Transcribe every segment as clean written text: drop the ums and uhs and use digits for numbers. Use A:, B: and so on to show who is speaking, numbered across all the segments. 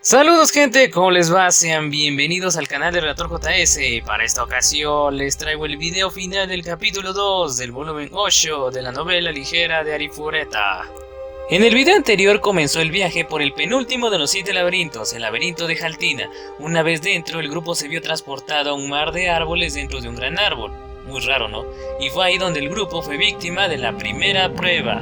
A: Saludos gente, ¿cómo les va? Sean bienvenidos al canal de Relator JS. Para esta ocasión les traigo el video final del capítulo 2 del volumen 8 de la novela ligera de Arifureta. En el video anterior comenzó el viaje por el penúltimo de los 7 laberintos, el laberinto de Jaltina. Una vez dentro, el grupo se vio transportado a un mar de árboles dentro de un gran árbol. Muy raro, ¿no? Y fue ahí donde el grupo fue víctima de la primera prueba.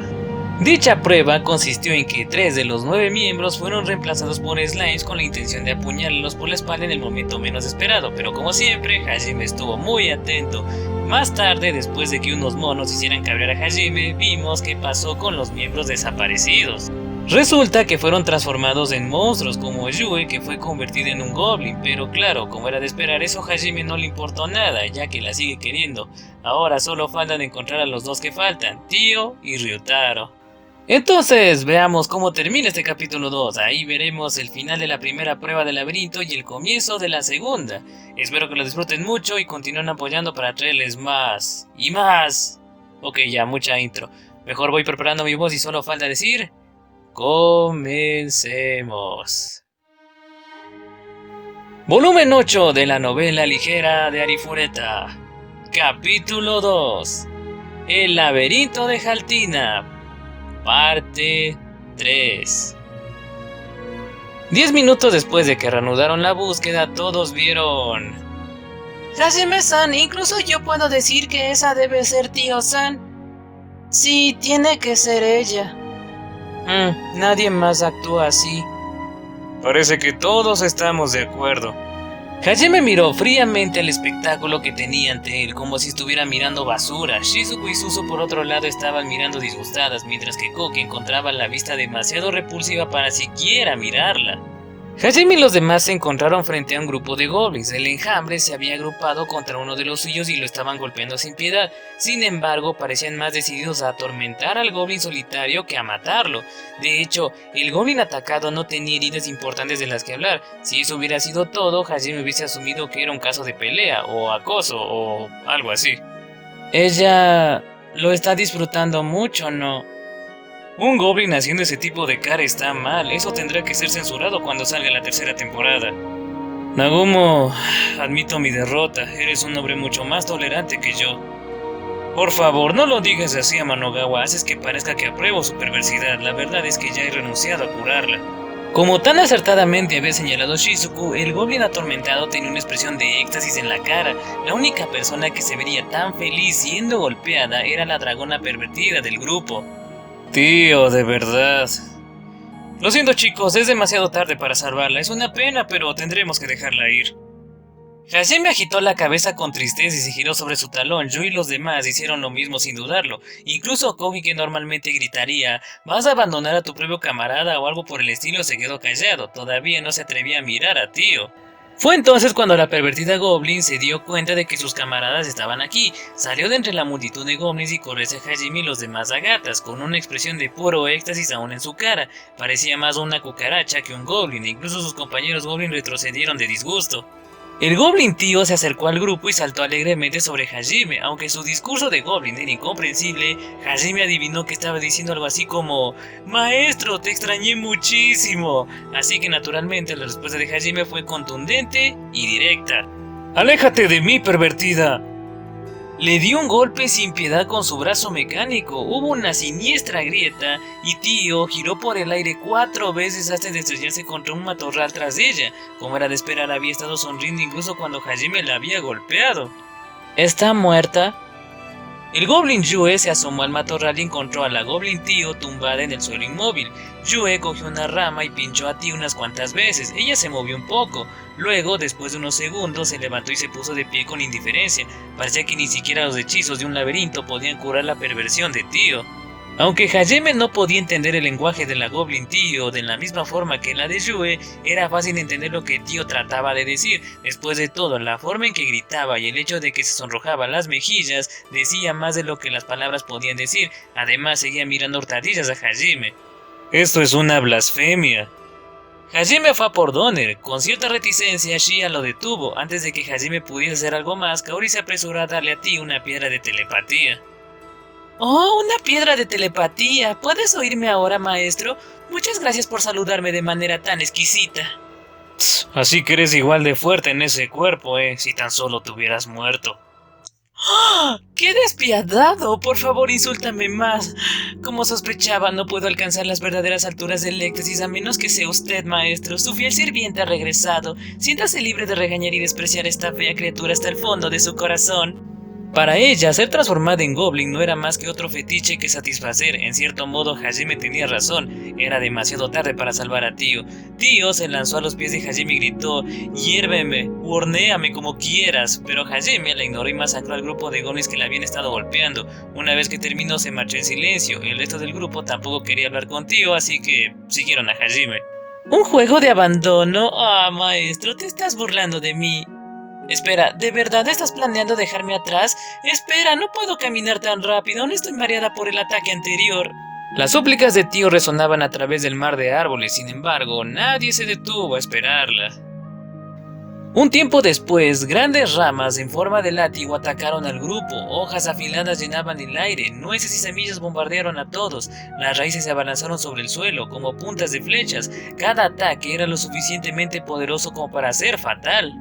A: Dicha prueba consistió en que 3 de los 9 miembros fueron reemplazados por slimes con la intención de apuñalarlos por la espalda en el momento menos esperado, pero como siempre, Hajime estuvo muy atento. Más tarde, después de que unos monos hicieran cabrear a Hajime, vimos qué pasó con los miembros desaparecidos. Resulta que fueron transformados en monstruos como Yue, que fue convertido en un goblin, pero claro, como era de esperar, eso a Hajime no le importó nada, ya que la sigue queriendo. Ahora solo faltan encontrar a los dos que faltan, Tio y Ryutaro. Entonces, veamos cómo termina este capítulo 2, ahí veremos el final de la primera prueba del laberinto y el comienzo de la segunda. Espero que lo disfruten mucho y continúen apoyando para traerles más y más. Ok, ya, mucha intro. Mejor voy preparando mi voz y solo falta decir... Comencemos. Volumen 8 de la novela ligera de Arifureta. Capítulo 2. El laberinto de Jaltina. Parte 3. 10 minutos después de que reanudaron la búsqueda, todos vieron...
B: Hajime-san, incluso yo puedo decir que esa debe ser Tio-san. Sí, tiene que ser ella.
A: Nadie más actúa así. Parece que todos estamos de acuerdo. Hajime miró fríamente el espectáculo que tenía ante él, como si estuviera mirando basura. Shizuku y Suzu por otro lado estaban mirando disgustadas, mientras que Koki encontraba la vista demasiado repulsiva para siquiera mirarla. Hajime y los demás se encontraron frente a un grupo de goblins. El enjambre se había agrupado contra uno de los suyos y lo estaban golpeando sin piedad. Sin embargo, parecían más decididos a atormentar al goblin solitario que a matarlo. De hecho, el goblin atacado no tenía heridas importantes de las que hablar. Si eso hubiera sido todo, Hajime hubiese asumido que era un caso de pelea, o acoso, o algo así. Ella... lo está disfrutando mucho, ¿no? Un goblin haciendo ese tipo de cara está mal, eso tendrá que ser censurado cuando salga la tercera temporada. Nagumo, admito mi derrota, eres un hombre mucho más tolerante que yo. Por favor, no lo digas así a Manogawa, haces que parezca que apruebo su perversidad, la verdad es que ya he renunciado a curarla. Como tan acertadamente había señalado Shizuku, el goblin atormentado tenía una expresión de éxtasis en la cara. La única persona que se vería tan feliz siendo golpeada era la dragona pervertida del grupo. Tío, de verdad. Lo siento chicos, es demasiado tarde para salvarla, es una pena, pero tendremos que dejarla ir. Hajime agitó la cabeza con tristeza y se giró sobre su talón. Yo y los demás hicieron lo mismo sin dudarlo. Incluso Kogi, que normalmente gritaría «¿Vas a abandonar a tu propio camarada?» o algo por el estilo, se quedó callado. Todavía no se atrevía a mirar a Tio. Fue entonces cuando la pervertida goblin se dio cuenta de que sus camaradas estaban aquí. Salió de entre la multitud de goblins y corrió hacia Hajime y los demás a gatas, con una expresión de puro éxtasis aún en su cara. Parecía más una cucaracha que un goblin, e incluso sus compañeros goblin retrocedieron de disgusto. El goblin tío se acercó al grupo y saltó alegremente sobre Hajime. Aunque su discurso de goblin era incomprensible, Hajime adivinó que estaba diciendo algo así como «Maestro, te extrañé muchísimo». Así que naturalmente la respuesta de Hajime fue contundente y directa. «¡Aléjate de mí, pervertida!». Le dio un golpe sin piedad con su brazo mecánico, hubo una siniestra grieta y Tio giró por el aire 4 veces hasta de estrellarse contra un matorral tras ella. Como era de esperar, había estado sonriendo incluso cuando Hajime la había golpeado. ¿Está muerta? El goblin Yue se asomó al matorral y encontró a la goblin Tio tumbada en el suelo inmóvil. Yue cogió una rama y pinchó a Tio unas cuantas veces. Ella se movió un poco. Luego, después de unos segundos, se levantó y se puso de pie con indiferencia. Parecía que ni siquiera los hechizos de un laberinto podían curar la perversión de Tio. Aunque Hajime no podía entender el lenguaje de la goblin Tio de la misma forma que la de Yue, era fácil entender lo que Tio trataba de decir. Después de todo, la forma en que gritaba y el hecho de que se sonrojaba las mejillas decía más de lo que las palabras podían decir. Además, seguía mirando hurtadillas a Hajime. «Esto es una blasfemia». Hajime fue a por Donner. Con cierta reticencia, Shia lo detuvo. Antes de que Hajime pudiese hacer algo más, Kaori se apresuró a darle a Tio una piedra de telepatía.
B: ¡Oh, una piedra de telepatía! ¿Puedes oírme ahora, maestro? Muchas gracias por saludarme de manera tan exquisita.
A: Así que eres igual de fuerte en ese cuerpo, si tan solo te hubieras muerto.
B: ¡Ah! ¡Qué despiadado! Por favor, insúltame más. Como sospechaba, no puedo alcanzar las verdaderas alturas del éxtasis a menos que sea usted, maestro. Su fiel sirviente ha regresado. Siéntase libre de regañar y despreciar a esta fea criatura hasta el fondo de su corazón.
A: Para ella, ser transformada en Goblin no era más que otro fetiche que satisfacer. En cierto modo, Hajime tenía razón. Era demasiado tarde para salvar a Tío. Tío se lanzó a los pies de Hajime y gritó: «Hiérveme, hornéame como quieras». Pero Hajime la ignoró y masacró al grupo de goblins que la habían estado golpeando. Una vez que terminó, se marchó en silencio. El resto del grupo tampoco quería hablar con Tío, así que siguieron a Hajime.
B: ¿Un juego de abandono? Ah, maestro, te estás burlando de mí. Espera, ¿de verdad estás planeando dejarme atrás? Espera, no puedo caminar tan rápido, aún estoy mareada por el ataque anterior.
A: Las súplicas de Tío resonaban a través del mar de árboles, sin embargo, nadie se detuvo a esperarla. Un tiempo después, grandes ramas en forma de látigo atacaron al grupo, hojas afiladas llenaban el aire, nueces y semillas bombardearon a todos, las raíces se abalanzaron sobre el suelo como puntas de flechas, cada ataque era lo suficientemente poderoso como para ser fatal.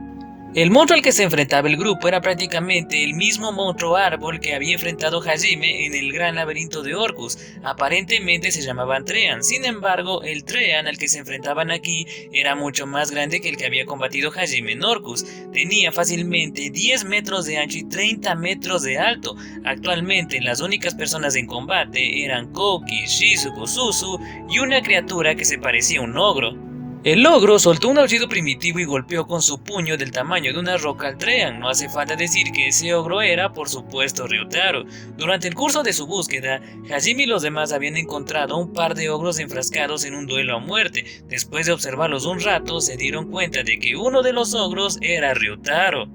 A: El monstruo al que se enfrentaba el grupo era prácticamente el mismo monstruo árbol que había enfrentado Hajime en el gran laberinto de Orcus. Aparentemente se llamaban Treant, sin embargo, el Treant al que se enfrentaban aquí era mucho más grande que el que había combatido Hajime en Orcus. Tenía fácilmente 10 metros de ancho y 30 metros de alto. Actualmente las únicas personas en combate eran Kouki, Shizuko, Suzu y una criatura que se parecía a un ogro. El ogro soltó un aullido primitivo y golpeó con su puño del tamaño de una roca al Treant. No hace falta decir que ese ogro era, por supuesto, Ryutaro. Durante el curso de su búsqueda, Hajime y los demás habían encontrado un par de ogros enfrascados en un duelo a muerte. Después de observarlos un rato, se dieron cuenta de que uno de los ogros era Ryutaro.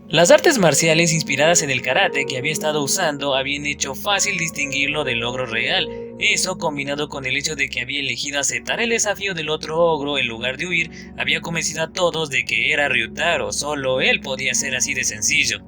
A: Las artes marciales inspiradas en el karate que había estado usando habían hecho fácil distinguirlo del ogro real. Eso, combinado con el hecho de que había elegido aceptar el desafío del otro ogro en lugar de huir, había convencido a todos de que era Ryutaro. Solo él podía ser así de sencillo.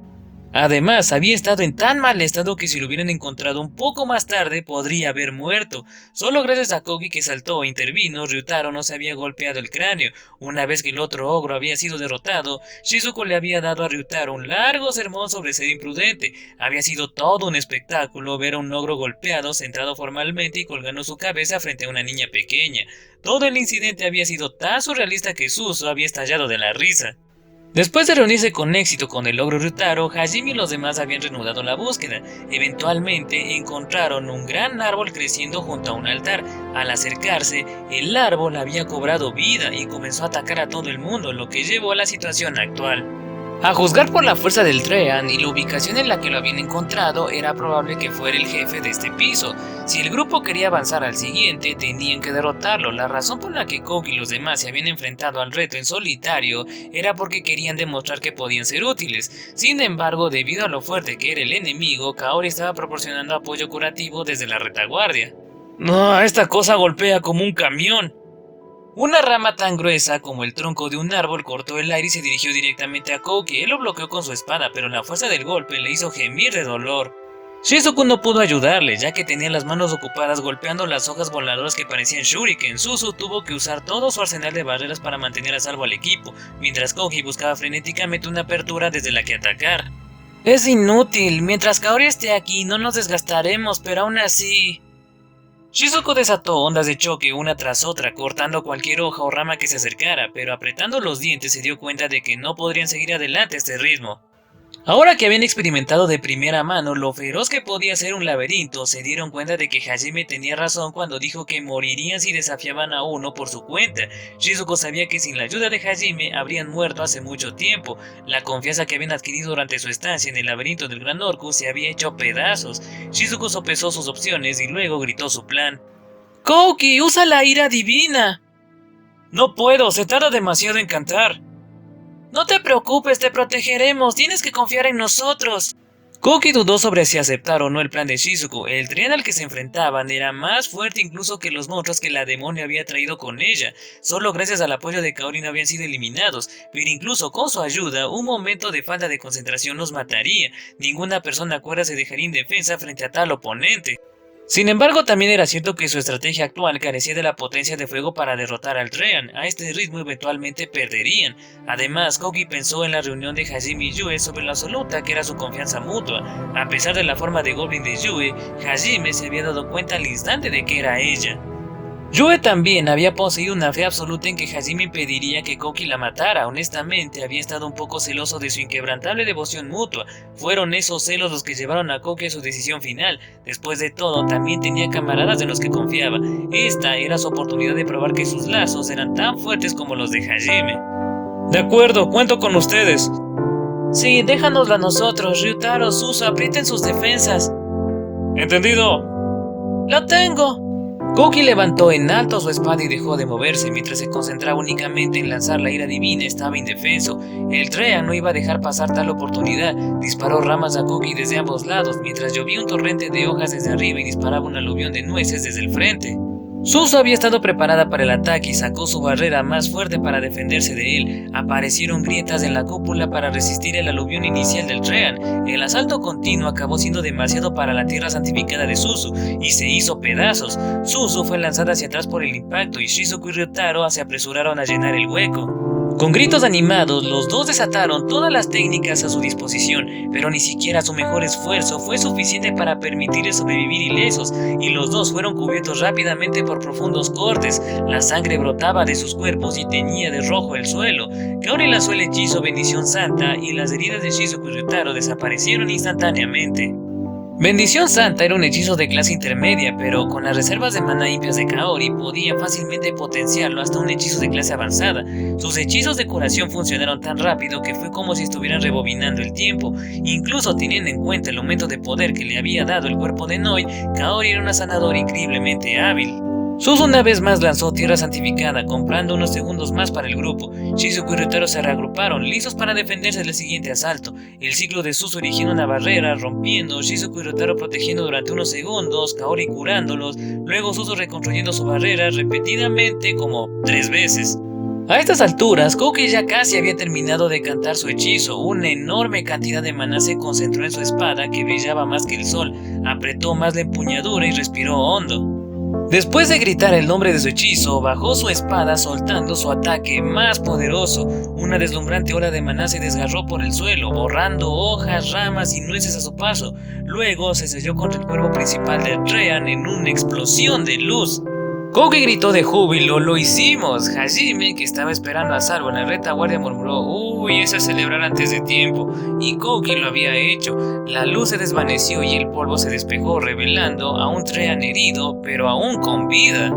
A: Además, había estado en tan mal estado que si lo hubieran encontrado un poco más tarde podría haber muerto. Solo gracias a Kouki, que saltó e intervino, Ryutaro no se había golpeado el cráneo. Una vez que el otro ogro había sido derrotado, Shizuko le había dado a Ryutaro un largo sermón sobre ser imprudente. Había sido todo un espectáculo ver a un ogro golpeado, sentado formalmente y colgando su cabeza frente a una niña pequeña. Todo el incidente había sido tan surrealista que Suzu había estallado de la risa. Después de reunirse con éxito con el ogro Ryutaro, Hajime y los demás habían reanudado la búsqueda. Eventualmente encontraron un gran árbol creciendo junto a un altar. Al acercarse, el árbol había cobrado vida y comenzó a atacar a todo el mundo, lo que llevó a la situación actual. A juzgar por la fuerza del Treant y la ubicación en la que lo habían encontrado, era probable que fuera el jefe de este piso. Si el grupo quería avanzar al siguiente, tenían que derrotarlo. La razón por la que Kouki y los demás se habían enfrentado al reto en solitario era porque querían demostrar que podían ser útiles. Sin embargo, debido a lo fuerte que era el enemigo, Kaori estaba proporcionando apoyo curativo desde la retaguardia. ¡No! Esta cosa golpea como un camión. Una rama tan gruesa como el tronco de un árbol cortó el aire y se dirigió directamente a Kouki. Él lo bloqueó con su espada, pero la fuerza del golpe le hizo gemir de dolor. Shizuku no pudo ayudarle, ya que tenía las manos ocupadas golpeando las hojas voladoras que parecían shuriken. Suzu tuvo que usar todo su arsenal de barreras para mantener a salvo al equipo, mientras Kouki buscaba frenéticamente una apertura desde la que atacar.
B: Es inútil, mientras Kaori esté aquí no nos desgastaremos, pero aún así...
A: Shizuko desató ondas de choque una tras otra, cortando cualquier hoja o rama que se acercara, pero apretando los dientes se dio cuenta de que no podrían seguir adelante a este ritmo. Ahora que habían experimentado de primera mano lo feroz que podía ser un laberinto, se dieron cuenta de que Hajime tenía razón cuando dijo que morirían si desafiaban a uno por su cuenta. Shizuko sabía que sin la ayuda de Hajime habrían muerto hace mucho tiempo. La confianza que habían adquirido durante su estancia en el laberinto del Gran Orcus se había hecho pedazos. Shizuko sopesó sus opciones y luego gritó su plan.
B: ¡Kouki, usa la ira divina!
A: No puedo, se tarda demasiado en cantar.
B: No te preocupes, te protegeremos, tienes que confiar en nosotros.
A: Kouki dudó sobre si aceptar o no el plan de Shizuko. El tren al que se enfrentaban era más fuerte incluso que los monstruos que la demonio había traído con ella. Solo gracias al apoyo de Kaori no habían sido eliminados, pero incluso con su ayuda, un momento de falta de concentración los mataría. Ninguna persona cuerda se dejaría indefensa frente a tal oponente. Sin embargo, también era cierto que su estrategia actual carecía de la potencia de fuego para derrotar al Treant. A este ritmo eventualmente perderían. Además, Koki pensó en la reunión de Hajime y Yue sobre lo absoluta que era su confianza mutua. A pesar de la forma de Goblin de Yue, Hajime se había dado cuenta al instante de que era ella. Yue también había poseído una fe absoluta en que Hajime impediría que Koki la matara. Honestamente, había estado un poco celoso de su inquebrantable devoción mutua. Fueron esos celos los que llevaron a Koki a su decisión final. Después de todo, también tenía camaradas en los que confiaba. Esta era su oportunidad de probar que sus lazos eran tan fuertes como los de Hajime.
B: De acuerdo, cuento con ustedes.
A: Sí, déjanoslo a nosotros. Ryutaro, Suzu, aprieten sus defensas.
B: Entendido.
A: ¡Lo tengo! Koki levantó en alto su espada y dejó de moverse. Mientras se concentraba únicamente en lanzar la ira divina, estaba indefenso. El Treant no iba a dejar pasar tal oportunidad. Disparó ramas a Koki desde ambos lados, mientras llovía un torrente de hojas desde arriba y disparaba un aluvión de nueces desde el frente. Suzu había estado preparada para el ataque y sacó su barrera más fuerte para defenderse de él. Aparecieron grietas en la cúpula para resistir el aluvión inicial del Treant. El asalto continuo acabó siendo demasiado para la tierra santificada de Suzu y se hizo pedazos. Suzu fue lanzada hacia atrás por el impacto y Shizuku y Ryutaro se apresuraron a llenar el hueco. Con gritos animados, los dos desataron todas las técnicas a su disposición, pero ni siquiera su mejor esfuerzo fue suficiente para permitirles sobrevivir ilesos, y los dos fueron cubiertos rápidamente por profundos cortes. La sangre brotaba de sus cuerpos y teñía de rojo el suelo. Kaori lanzó el hechizo Bendición Santa y las heridas de Shizuku y Ryutaro desaparecieron instantáneamente. Bendición Santa era un hechizo de clase intermedia, pero con las reservas de maná impias de Kaori podía fácilmente potenciarlo hasta un hechizo de clase avanzada. Sus hechizos de curación funcionaron tan rápido que fue como si estuvieran rebobinando el tiempo. Incluso teniendo en cuenta el aumento de poder que le había dado el cuerpo de Noi, Kaori era una sanadora increíblemente hábil. Suzu una vez más lanzó tierra santificada, comprando unos segundos más para el grupo. Shizuku y Ryutaro se reagruparon, listos para defenderse del siguiente asalto. El ciclo de Suzu erigiendo una barrera, rompiendo, Shizuku y Ryutaro protegiendo durante unos segundos, Kaori curándolos, luego Suzu reconstruyendo su barrera repetidamente como 3 veces. A estas alturas, Koki ya casi había terminado de cantar su hechizo. Una enorme cantidad de maná se concentró en su espada que brillaba más que el sol. Apretó más la empuñadura y respiró hondo. Después de gritar el nombre de su hechizo, bajó su espada soltando su ataque más poderoso. Una deslumbrante ola de maná se desgarró por el suelo, borrando hojas, ramas y nueces a su paso. Luego se selló contra el cuerpo principal del Treant en una explosión de luz. Koki gritó de júbilo, ¡lo hicimos! Hajime, que estaba esperando a salvo en la retaguardia, murmuró, ¡uy, eso es celebrar antes de tiempo! Y Koki lo había hecho. La luz se desvaneció y el polvo se despejó, revelando a un Treant herido, pero aún con vida.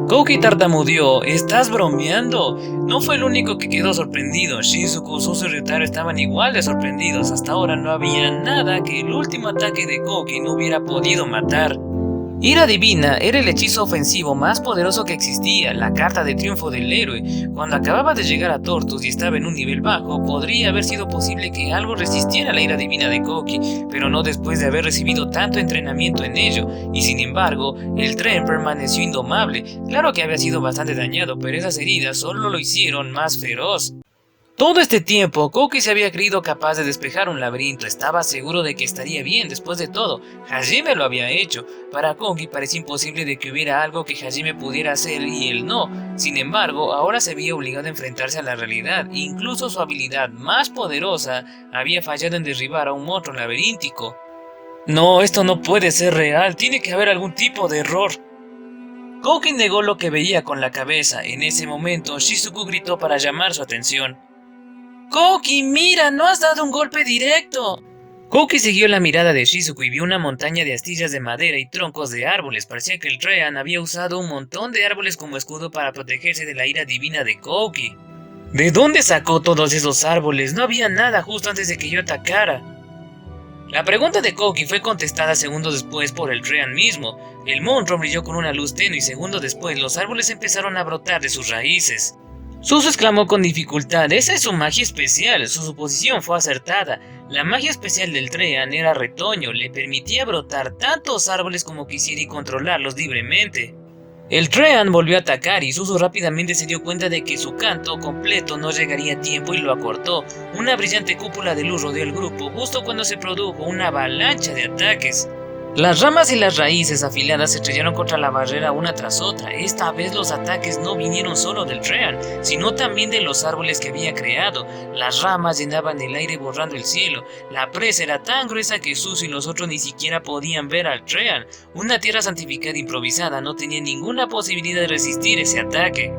A: Koki tartamudeó, ¿estás bromeando? No fue el único que quedó sorprendido. Shizuku, Suzu y Ryutaro estaban igual de sorprendidos. Hasta ahora no había nada que el último ataque de Koki no hubiera podido matar. Ira Divina era el hechizo ofensivo más poderoso que existía, la carta de triunfo del héroe. Cuando acababa de llegar a Tortus y estaba en un nivel bajo, podría haber sido posible que algo resistiera la ira divina de Koki, pero no después de haber recibido tanto entrenamiento en ello, y sin embargo, el Treant permaneció indomable. Claro que había sido bastante dañado, pero esas heridas solo lo hicieron más feroz. Todo este tiempo, Koki se había creído capaz de despejar un laberinto. Estaba seguro de que estaría bien después de todo. Hajime lo había hecho. Para Koki parecía imposible de que hubiera algo que Hajime pudiera hacer y él no. Sin embargo, ahora se veía obligado a enfrentarse a la realidad. Incluso su habilidad más poderosa había fallado en derribar a un monstruo laberíntico. No, esto no puede ser real. Tiene que haber algún tipo de error. Koki negó lo que veía con la cabeza. En ese momento, Shizuku gritó para llamar su atención. ¡Koki, mira! ¡No has dado un golpe directo! Koki siguió la mirada de Shizuku y vio una montaña de astillas de madera y troncos de árboles. Parecía que el Treant había usado un montón de árboles como escudo para protegerse de la ira divina de Koki. ¿De dónde sacó todos esos árboles? No había nada justo antes de que yo atacara. La pregunta de Koki fue contestada segundos después por el Treant mismo. El monstruo brilló con una luz tenue y segundos después los árboles empezaron a brotar de sus raíces. Suzu exclamó con dificultad, ¡esa es su magia especial! Su suposición fue acertada. La magia especial del Treant era retoño, le permitía brotar tantos árboles como quisiera y controlarlos libremente. El Treant volvió a atacar y Suzu rápidamente se dio cuenta de que su canto completo no llegaría a tiempo y lo acortó. Una brillante cúpula de luz rodeó el grupo justo cuando se produjo una avalancha de ataques.
B: Las ramas y las raíces afiladas se estrellaron contra la barrera una tras otra. Esta vez los ataques no vinieron solo del Treant, sino también de los árboles que había creado. Las ramas llenaban el aire borrando el cielo. La presa era tan gruesa que Suzu y los otros ni siquiera podían ver al Treant. Una tierra santificada improvisada no tenía ninguna posibilidad de resistir ese ataque.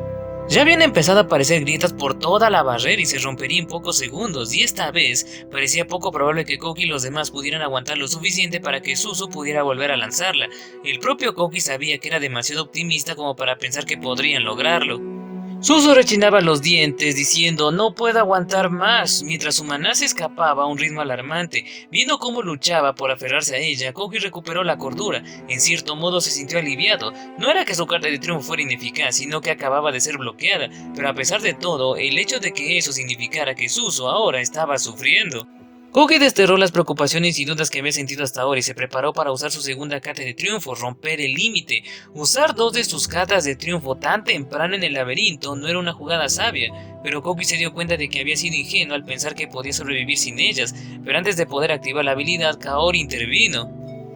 B: Ya habían empezado a aparecer grietas por toda la barrera y se rompería en pocos segundos, y esta vez parecía poco probable que Koki y los demás pudieran aguantar lo suficiente para que Suzu pudiera volver a lanzarla. El propio Koki sabía que era demasiado optimista como para pensar que podrían lograrlo. Suzu rechinaba los dientes diciendo no puedo aguantar más, mientras su maná se escapaba a un ritmo alarmante. Viendo cómo luchaba por aferrarse a ella, Koki recuperó la cordura. En cierto modo se sintió aliviado. No era que su carta de triunfo fuera ineficaz, sino que acababa de ser bloqueada. Pero a pesar de todo, el hecho de que eso significara que Suzu ahora estaba sufriendo. Koki desterró las preocupaciones y dudas que había sentido hasta ahora y se preparó para usar su segunda carta de triunfo, romper el límite. Usar dos de sus cartas de triunfo tan temprano en el laberinto no era una jugada sabia, pero Koki se dio cuenta de que había sido ingenuo al pensar que podía sobrevivir sin ellas, pero antes de poder activar la habilidad, Kaori intervino.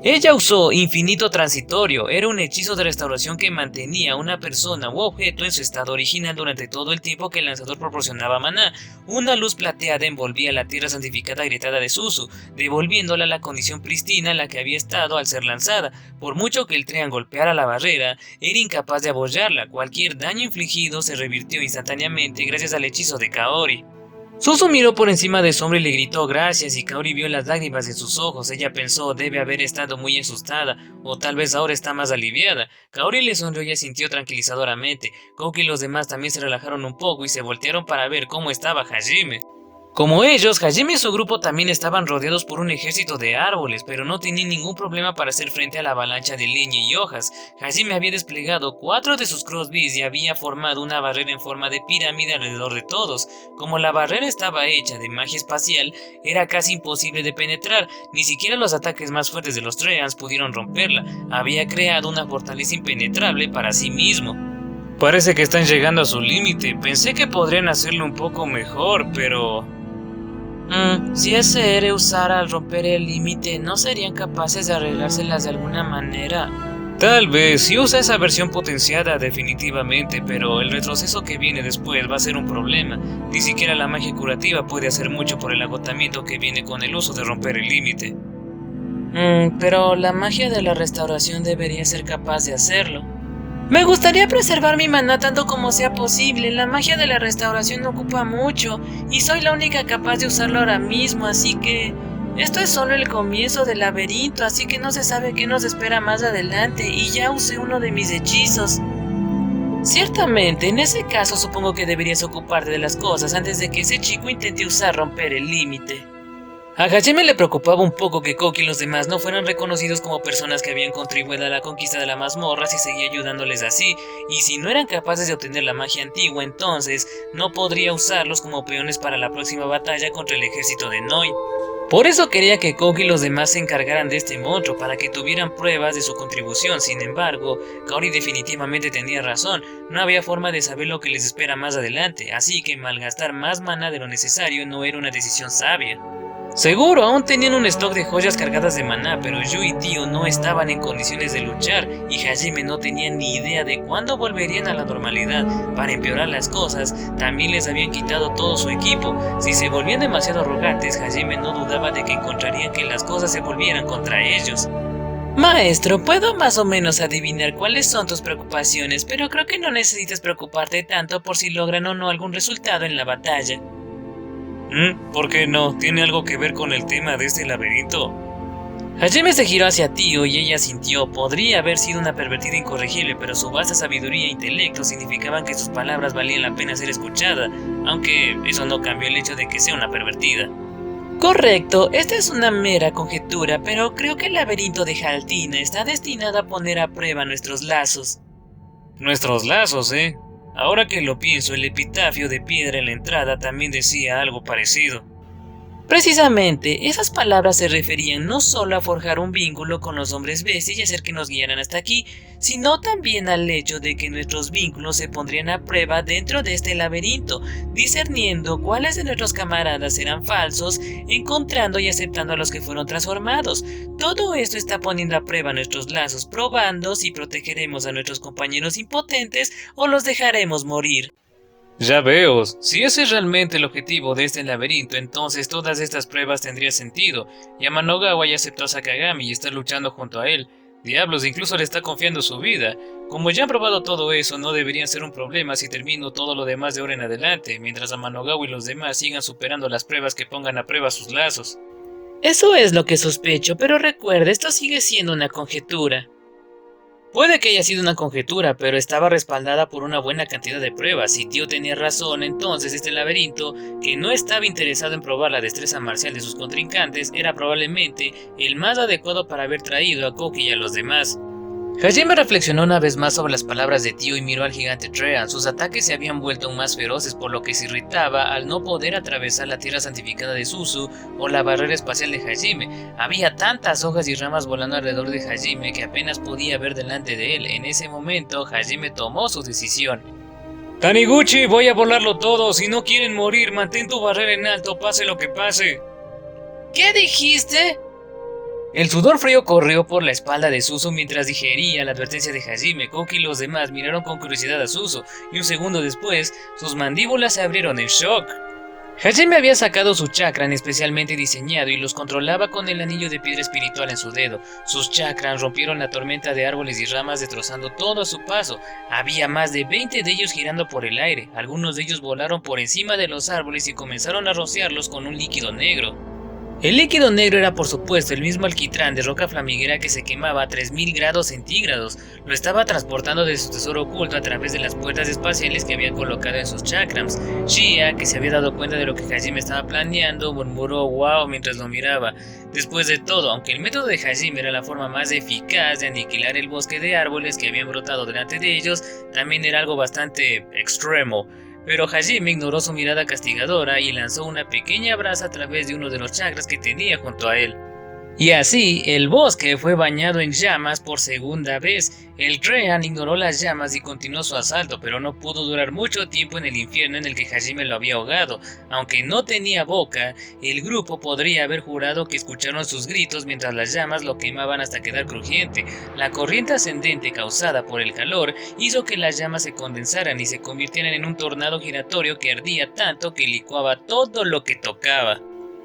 B: Ella usó Infinito Transitorio, era un hechizo de restauración que mantenía a una persona u objeto en su estado original durante todo el tiempo que el lanzador proporcionaba maná. Una luz plateada envolvía la tierra santificada agrietada de Suzu, devolviéndola a la condición pristina en la que había estado al ser lanzada. Por mucho que el Treant golpeara la barrera, era incapaz de abollarla. Cualquier daño infligido se revirtió instantáneamente gracias al hechizo de Kaori. Suzu miró por encima de su hombro y le gritó gracias, y Kaori vio las lágrimas en sus ojos. Ella pensó, debe haber estado muy asustada, o tal vez ahora está más aliviada. Kaori le sonrió y asintió tranquilizadoramente. Koki y los demás también se relajaron un poco y se voltearon para ver cómo estaba Hajime. Como ellos, Hajime y su grupo también estaban rodeados por un ejército de árboles, pero no tenían ningún problema para hacer frente a la avalancha de leña y hojas. Hajime había desplegado 4 de sus crossbees y había formado una barrera en forma de pirámide alrededor de todos. Como la barrera estaba hecha de magia espacial, era casi imposible de penetrar. Ni siquiera los ataques más fuertes de los Treants pudieron romperla. Había creado una fortaleza impenetrable para sí mismo. Parece que están llegando a su límite. Pensé que podrían hacerlo un poco mejor, pero... si ese héroe usara al romper el límite, ¿no serían capaces de arreglárselas de alguna manera? Tal vez, si usa esa versión potenciada definitivamente, pero el retroceso que viene después va a ser un problema. Ni siquiera la magia curativa puede hacer mucho por el agotamiento que viene con el uso de romper el límite. Pero la magia de la restauración debería ser capaz de hacerlo. Me gustaría preservar mi maná tanto como sea posible. La magia de la restauración no ocupa mucho y soy la única capaz de usarlo ahora mismo, así que... Esto es solo el comienzo del laberinto, así que no se sabe qué nos espera más adelante y ya usé uno de mis hechizos. Ciertamente, en ese caso supongo que deberías ocuparte de las cosas antes de que ese chico intente usar romper el límite. A Hajime le preocupaba un poco que Koki y los demás no fueran reconocidos como personas que habían contribuido a la conquista de la mazmorra si seguía ayudándoles así, y si no eran capaces de obtener la magia antigua, entonces no podría usarlos como peones para la próxima batalla contra el ejército de Noin. Por eso quería que Koki y los demás se encargaran de este monstruo para que tuvieran pruebas de su contribución. Sin embargo, Kaori definitivamente tenía razón, no había forma de saber lo que les espera más adelante, así que malgastar más maná de lo necesario no era una decisión sabia. Seguro, aún tenían un stock de joyas cargadas de maná, pero Yu y Tio no estaban en condiciones de luchar y Hajime no tenía ni idea de cuándo volverían a la normalidad. Para empeorar las cosas, también les habían quitado todo su equipo. Si se volvían demasiado arrogantes, Hajime no dudaba de que encontrarían que las cosas se volvieran contra ellos. Maestro, puedo más o menos adivinar cuáles son tus preocupaciones, pero creo que no necesitas preocuparte tanto por si logran o no algún resultado en la batalla. ¿Por qué no? ¿Tiene algo que ver con el tema de este laberinto? Hajime se giró hacia Tio y ella sintió. Podría haber sido una pervertida incorregible, pero su vasta sabiduría e intelecto significaban que sus palabras valían la pena ser escuchada, aunque eso no cambió el hecho de que sea una pervertida. Correcto, esta es una mera conjetura, pero creo que el laberinto de Jaltina está destinado a poner a prueba nuestros lazos. Nuestros lazos, ¿eh? Ahora que lo pienso, el epitafio de piedra en la entrada también decía algo parecido. Precisamente, esas palabras se referían no solo a forjar un vínculo con los hombres bestia y hacer que nos guiaran hasta aquí, sino también al hecho de que nuestros vínculos se pondrían a prueba dentro de este laberinto, discerniendo cuáles de nuestros camaradas eran falsos, encontrando y aceptando a los que fueron transformados. Todo esto está poniendo a prueba nuestros lazos, probando si protegeremos a nuestros compañeros impotentes o los dejaremos morir.
A: Ya veo, si ese es realmente el objetivo de este laberinto, entonces todas estas pruebas tendrían sentido. Yamanogawa ya aceptó a Sakagami y está luchando junto a él. Diablos, incluso le está confiando su vida. Como ya han probado todo eso, no deberían ser un problema si termino todo lo demás de ahora en adelante, mientras Yamanogawa y los demás sigan superando las pruebas que pongan a prueba sus lazos.
B: Eso es lo que sospecho, pero recuerda, esto sigue siendo una conjetura.
A: Puede que haya sido una conjetura, pero estaba respaldada por una buena cantidad de pruebas. Si Tío tenía razón, entonces este laberinto, que no estaba interesado en probar la destreza marcial de sus contrincantes, era probablemente el más adecuado para haber traído a Koki y a los demás. Hajime reflexionó una vez más sobre las palabras de Tío y miró al gigante Treant. Sus ataques se habían vuelto aún más feroces, por lo que se irritaba al no poder atravesar la tierra santificada de Suzu o la barrera espacial de Hajime. Había tantas hojas y ramas volando alrededor de Hajime que apenas podía ver delante de él. En ese momento, Hajime tomó su decisión. Taniguchi, voy a volarlo todo. Si no quieren morir, mantén tu barrera en alto, pase lo que pase.
B: ¿Qué dijiste?
A: El sudor frío corrió por la espalda de Suzu mientras digería la advertencia de Hajime. Koki y los demás miraron con curiosidad a Suzu, y un segundo después, sus mandíbulas se abrieron en shock. Hajime había sacado su chakran especialmente diseñado y los controlaba con el anillo de piedra espiritual en su dedo. Sus chakras rompieron la tormenta de árboles y ramas, destrozando todo a su paso. Había más de 20 de ellos girando por el aire. Algunos de ellos volaron por encima de los árboles y comenzaron a rociarlos con un líquido negro. El líquido negro era por supuesto el mismo alquitrán de roca flamígera que se quemaba a 3000 grados centígrados. Lo estaba transportando de su tesoro oculto a través de las puertas espaciales que había colocado en sus chakrams. Shia, que se había dado cuenta de lo que Hajime estaba planeando, murmuró wow mientras lo miraba. Después de todo, aunque el método de Hajime era la forma más eficaz de aniquilar el bosque de árboles que habían brotado delante de ellos, también era algo bastante extremo. Pero Hajime ignoró su mirada castigadora y lanzó una pequeña brasa a través de uno de los chakras que tenía junto a él. Y así, el bosque fue bañado en llamas por segunda vez. El Treant ignoró las llamas y continuó su asalto, pero no pudo durar mucho tiempo en el infierno en el que Hajime lo había ahogado. Aunque no tenía boca, el grupo podría haber jurado que escucharon sus gritos mientras las llamas lo quemaban hasta quedar crujiente. La corriente ascendente causada por el calor hizo que las llamas se condensaran y se convirtieran en un tornado giratorio que ardía tanto que licuaba todo lo que tocaba.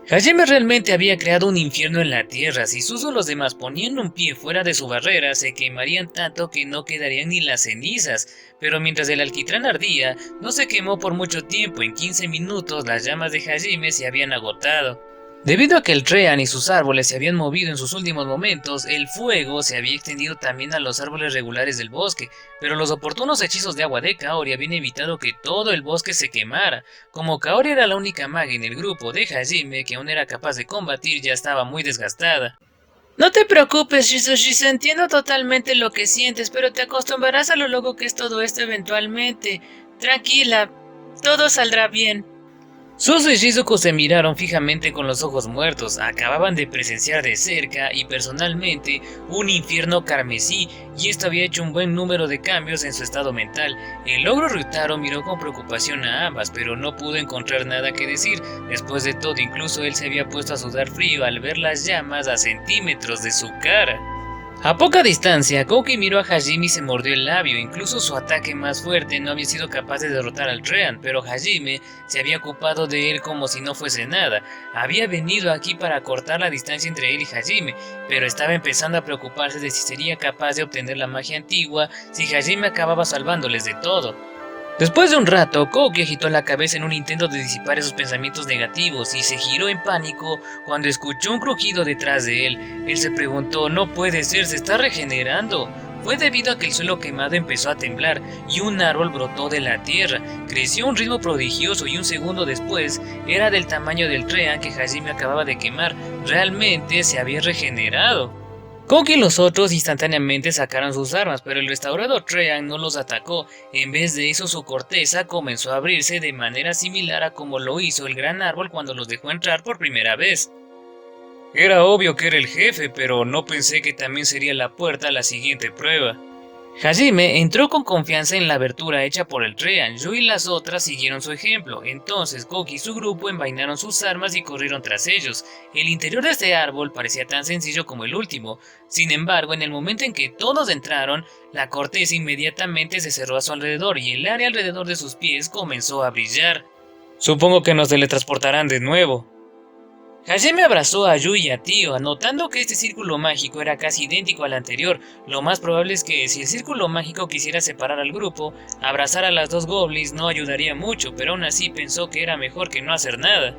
A: Hajime realmente había creado un infierno en la tierra. Si Suzu y los demás ponían un pie fuera de su barrera, se quemarían tanto que no quedarían ni las cenizas. Pero mientras el alquitrán ardía, no se quemó por mucho tiempo. En 15 minutos las llamas de Hajime se habían agotado. Debido a que el Treant y sus árboles se habían movido en sus últimos momentos, el fuego se había extendido también a los árboles regulares del bosque, pero los oportunos hechizos de agua de Kaori habían evitado que todo el bosque se quemara. Como Kaori era la única maga en el grupo de Hajime que aún era capaz de combatir, ya estaba muy desgastada.
B: No te preocupes, Shizu, entiendo totalmente lo que sientes, pero te acostumbrarás a lo loco que es todo esto eventualmente. Tranquila, todo saldrá bien.
A: Suzu y Shizuku se miraron fijamente con los ojos muertos. Acababan de presenciar de cerca y personalmente un infierno carmesí, y esto había hecho un buen número de cambios en su estado mental. El ogro Ryutaro miró con preocupación a ambas, pero no pudo encontrar nada que decir. Después de todo, incluso él se había puesto a sudar frío al ver las llamas a centímetros de su cara. A poca distancia, Koki miró a Hajime y se mordió el labio. Incluso su ataque más fuerte no había sido capaz de derrotar al Treant, pero Hajime se había ocupado de él como si no fuese nada. Había venido aquí para cortar la distancia entre él y Hajime, pero estaba empezando a preocuparse de si sería capaz de obtener la magia antigua si Hajime acababa salvándoles de todo. Después de un rato, Koki agitó la cabeza en un intento de disipar esos pensamientos negativos y se giró en pánico cuando escuchó un crujido detrás de él. Él se preguntó, no puede ser, se está regenerando. Fue debido a que el suelo quemado empezó a temblar y un árbol brotó de la tierra. Creció a un ritmo prodigioso y un segundo después era del tamaño del Treant que Hajime acababa de quemar. Realmente se había regenerado. Koki y los otros instantáneamente sacaron sus armas, pero el restaurador Treant no los atacó. En vez de eso, su corteza comenzó a abrirse de manera similar a como lo hizo el gran árbol cuando los dejó entrar por primera vez. Era obvio que era el jefe, pero no pensé que también sería la puerta a la siguiente prueba. Hajime entró con confianza en la abertura hecha por el Treant. Yu y las otras siguieron su ejemplo. Entonces Koki y su grupo envainaron sus armas y corrieron tras ellos. El interior de este árbol parecía tan sencillo como el último. Sin embargo, en el momento en que todos entraron, la corteza inmediatamente se cerró a su alrededor y el área alrededor de sus pies comenzó a brillar. Supongo que nos teletransportarán de nuevo. Hajime abrazó a Yu y a Tio, notando que este círculo mágico era casi idéntico al anterior. Lo más probable es que si el círculo mágico quisiera separar al grupo, abrazar a las dos goblins no ayudaría mucho, pero aún así pensó que era mejor que no hacer nada.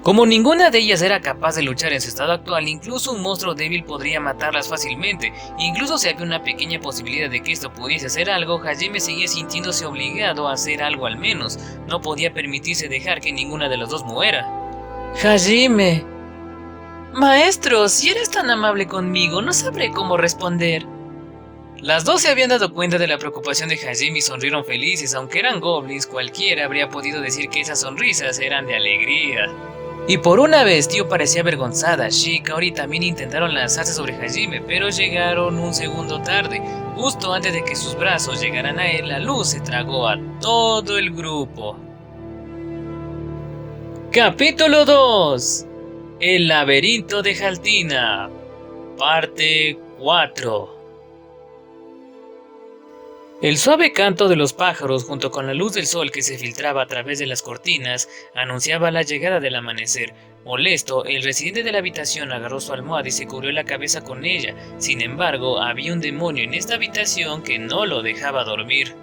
A: Como ninguna de ellas era capaz de luchar en su estado actual, incluso un monstruo débil podría matarlas fácilmente. Incluso si había una pequeña posibilidad de que esto pudiese hacer algo, Hajime seguía sintiéndose obligado a hacer algo al menos. No podía permitirse dejar que ninguna de las dos muera.
B: Hajime. Maestro, si eres tan amable conmigo, no sabré cómo responder.
A: Las dos se habían dado cuenta de la preocupación de Hajime y sonrieron felices. Aunque eran goblins, cualquiera habría podido decir que esas sonrisas eran de alegría. Y por una vez Tio parecía avergonzada. Shikori también intentaron lanzarse sobre Hajime, pero llegaron un segundo tarde. Justo antes de que sus brazos llegaran a él, la luz se tragó a todo el grupo. Capítulo 2. El laberinto de Jaltina. Parte 4. El suave canto de los pájaros junto con la luz del sol que se filtraba a través de las cortinas anunciaba la llegada del amanecer. Molesto, el residente de la habitación agarró su almohada y se cubrió la cabeza con ella. Sin embargo, había un demonio en esta habitación que no lo dejaba dormir.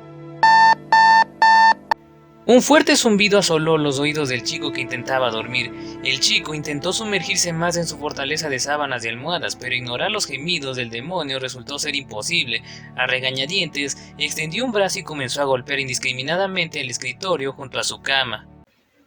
A: Un fuerte zumbido asoló los oídos del chico que intentaba dormir. El chico intentó sumergirse más en su fortaleza de sábanas y almohadas, pero ignorar los gemidos del demonio resultó ser imposible. A regañadientes, extendió un brazo y comenzó a golpear indiscriminadamente el escritorio junto a su cama.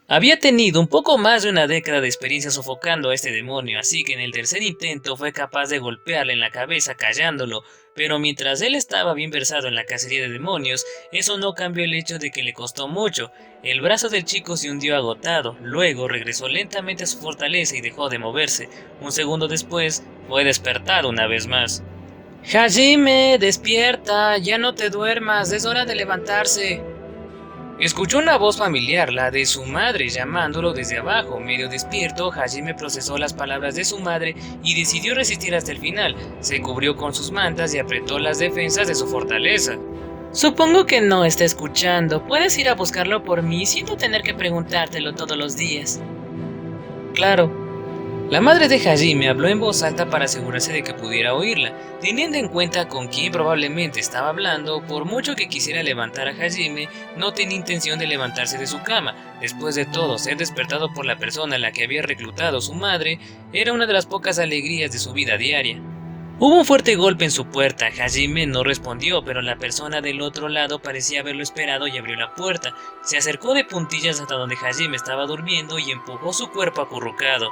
A: Había tenido un poco más de una década de experiencia sofocando a este demonio, así que en el tercer intento fue capaz de golpearle en la cabeza callándolo, pero mientras él estaba bien versado en la cacería de demonios, eso no cambió el hecho de que le costó mucho. El brazo del chico se hundió agotado, luego regresó lentamente a su fortaleza y dejó de moverse. Un segundo después, fue despertado una vez más.
B: Hajime, despierta, ya no te duermas, es hora de levantarse.
A: Escuchó una voz familiar, la de su madre, llamándolo desde abajo. Medio despierto, Hajime procesó las palabras de su madre y decidió resistir hasta el final. Se cubrió con sus mantas y apretó las defensas de su fortaleza.
B: Supongo que no está escuchando. Puedes ir a buscarlo por mí sin tener que preguntártelo todos los días.
A: Claro. La madre de Hajime habló en voz alta para asegurarse de que pudiera oírla. Teniendo en cuenta con quién probablemente estaba hablando, por mucho que quisiera levantar a Hajime, no tenía intención de levantarse de su cama. Después de todo, ser despertado por la persona a la que había reclutado su madre era una de las pocas alegrías de su vida diaria. Hubo un fuerte golpe en su puerta. Hajime no respondió, pero la persona del otro lado parecía haberlo esperado y abrió la puerta. Se acercó de puntillas hasta donde Hajime estaba durmiendo y empujó su cuerpo acurrucado.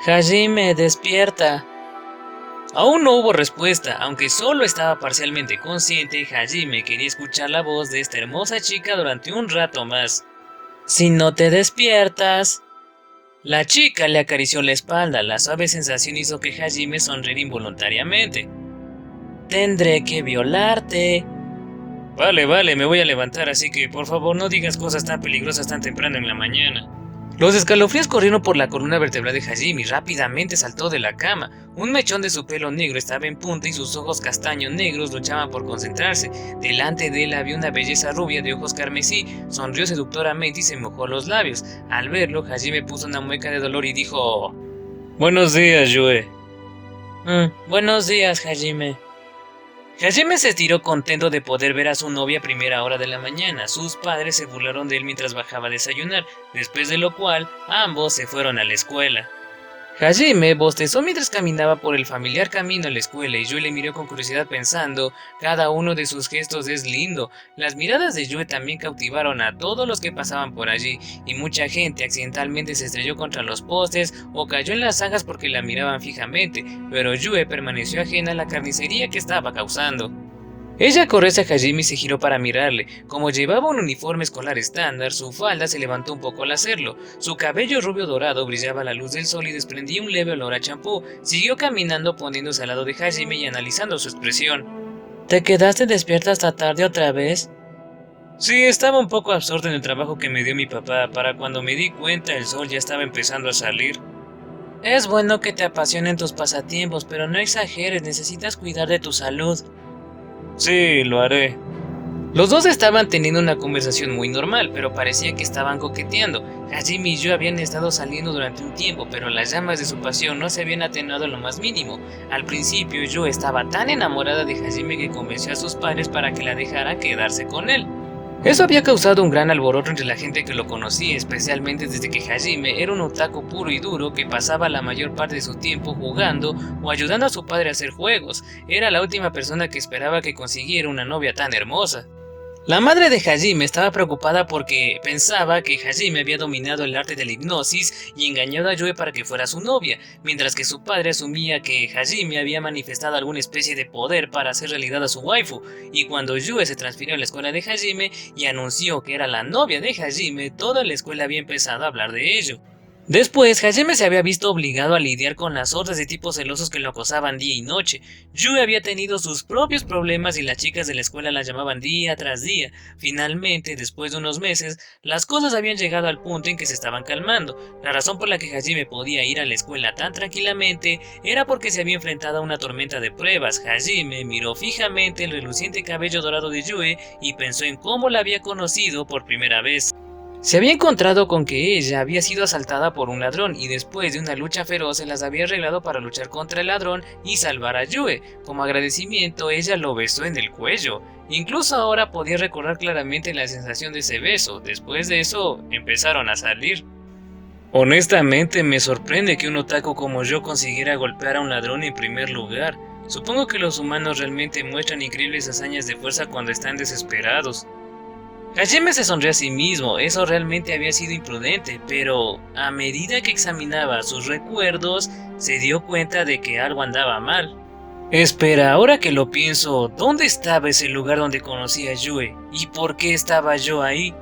B: Hajime, despierta.
A: Aún no hubo respuesta, aunque solo estaba parcialmente consciente. Hajime quería escuchar la voz de esta hermosa chica durante un rato más.
B: Si no te despiertas...
A: La chica le acarició la espalda. La suave sensación hizo que Hajime sonriera involuntariamente.
B: Tendré que violarte.
A: Vale, me voy a levantar, así que por favor no digas cosas tan peligrosas tan temprano en la mañana. Los escalofríos corrieron por la columna vertebral de Hajime y rápidamente saltó de la cama. Un mechón de su pelo negro estaba en punta y sus ojos castaños negros luchaban por concentrarse. Delante de él había una belleza rubia de ojos carmesí. Sonrió seductoramente y se mojó los labios. Al verlo, Hajime puso una mueca de dolor y dijo: Buenos días, Yue.
B: Buenos días, Hajime.
A: Hajime se estiró contento de poder ver a su novia a primera hora de la mañana. Sus padres se burlaron de él mientras bajaba a desayunar, después de lo cual ambos se fueron a la escuela. Hajime bostezó mientras caminaba por el familiar camino a la escuela y Yue le miró con curiosidad pensando, cada uno de sus gestos es lindo. Las miradas de Yue también cautivaron a todos los que pasaban por allí y mucha gente accidentalmente se estrelló contra los postes o cayó en las zanjas porque la miraban fijamente, pero Yue permaneció ajena a la carnicería que estaba causando. Ella corrió hacia Hajime y se giró para mirarle. Como llevaba un uniforme escolar estándar, su falda se levantó un poco al hacerlo. Su cabello rubio dorado brillaba a la luz del sol y desprendía un leve olor a champú. Siguió caminando poniéndose al lado de Hajime y analizando su expresión.
B: ¿Te quedaste despierta hasta tarde otra vez?
A: Sí, estaba un poco absorto en el trabajo que me dio mi papá. Para cuando me di cuenta, el sol ya estaba empezando a salir.
B: Es bueno que te apasionen tus pasatiempos, pero no exageres, necesitas cuidar de tu salud.
A: Sí, lo haré. Los dos estaban teniendo una conversación muy normal, pero parecía que estaban coqueteando. Hajime y yo habían estado saliendo durante un tiempo, pero las llamas de su pasión no se habían atenuado en lo más mínimo. Al principio yo estaba tan enamorada de Hajime que convenció a sus padres para que la dejaran quedarse con él. Eso había causado un gran alboroto entre la gente que lo conocía, especialmente desde que Hajime era un otaku puro y duro que pasaba la mayor parte de su tiempo jugando o ayudando a su padre a hacer juegos. Era la última persona que esperaba que consiguiera una novia tan hermosa. La madre de Hajime estaba preocupada porque pensaba que Hajime había dominado el arte de la hipnosis y engañado a Yue para que fuera su novia, mientras que su padre asumía que Hajime había manifestado alguna especie de poder para hacer realidad a su waifu, y cuando Yue se transfirió a la escuela de Hajime y anunció que era la novia de Hajime, toda la escuela había empezado a hablar de ello. Después, Hajime se había visto obligado a lidiar con las hordas de tipos celosos que lo acosaban día y noche. Yue había tenido sus propios problemas y las chicas de la escuela la llamaban día tras día. Finalmente, después de unos meses, las cosas habían llegado al punto en que se estaban calmando. La razón por la que Hajime podía ir a la escuela tan tranquilamente era porque se había enfrentado a una tormenta de pruebas. Hajime miró fijamente el reluciente cabello dorado de Yue y pensó en cómo la había conocido por primera vez. Se había encontrado con que ella había sido asaltada por un ladrón y después de una lucha feroz se las había arreglado para luchar contra el ladrón y salvar a Yue. Como agradecimiento, ella lo besó en el cuello. Incluso ahora podía recordar claramente la sensación de ese beso. Después de eso, empezaron a salir. Honestamente, me sorprende que un otaku como yo consiguiera golpear a un ladrón en primer lugar. Supongo que los humanos realmente muestran increíbles hazañas de fuerza cuando están desesperados. Hajime se sonrió a sí mismo, eso realmente había sido imprudente, pero a medida que examinaba sus recuerdos, se dio cuenta de que algo andaba mal. Espera, ahora que lo pienso, ¿dónde estaba ese lugar donde conocí a Yue? ¿Y por qué estaba yo ahí?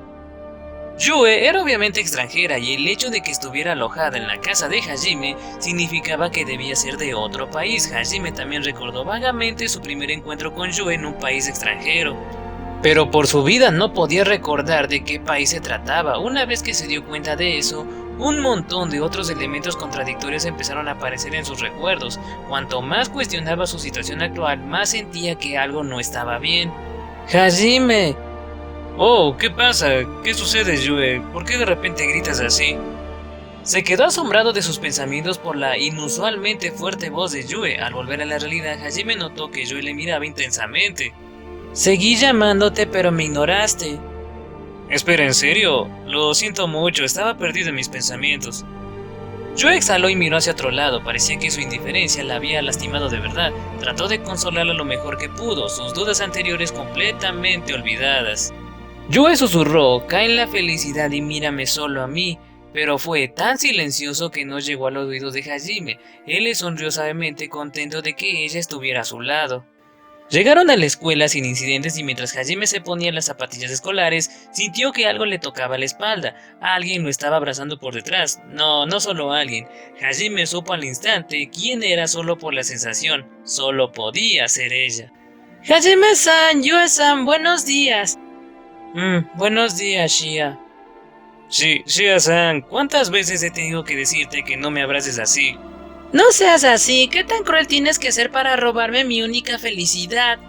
A: Yue era obviamente extranjera y el hecho de que estuviera alojada en la casa de Hajime significaba que debía ser de otro país. Hajime también recordó vagamente su primer encuentro con Yue en un país extranjero. Pero por su vida no podía recordar de qué país se trataba. Una vez que se dio cuenta de eso, un montón de otros elementos contradictorios empezaron a aparecer en sus recuerdos. Cuanto más cuestionaba su situación actual, más sentía que algo no estaba bien.
B: ¡Hajime!
A: Oh, ¿qué pasa? ¿Qué sucede, Yue? ¿Por qué de repente gritas así? Se quedó asombrado de sus pensamientos por la inusualmente fuerte voz de Yue. Al volver a la realidad, Hajime notó que Yue le miraba intensamente.
B: Seguí llamándote, pero me ignoraste.
A: Espera, ¿en serio? Lo siento mucho, estaba perdido en mis pensamientos. Yue exhaló y miró hacia otro lado, parecía que su indiferencia la había lastimado de verdad. Trató de consolarla lo mejor que pudo, sus dudas anteriores completamente olvidadas. Yue susurró, cae en la felicidad y mírame solo a mí. Pero fue tan silencioso que no llegó a los oídos de Hajime. Él le sonrió suavemente, contento de que ella estuviera a su lado. Llegaron a la escuela sin incidentes y mientras Hajime se ponía las zapatillas escolares, sintió que algo le tocaba la espalda. Alguien lo estaba abrazando por detrás. No solo alguien. Hajime supo al instante quién era solo por la sensación. Solo podía ser ella.
B: Hajime-san, Yue-san, buenos días. Buenos días, Shia.
A: Shia-san, ¿cuántas veces he tenido que decirte que no me abraces así?
B: No seas así, ¿qué tan cruel tienes que ser para robarme mi única felicidad?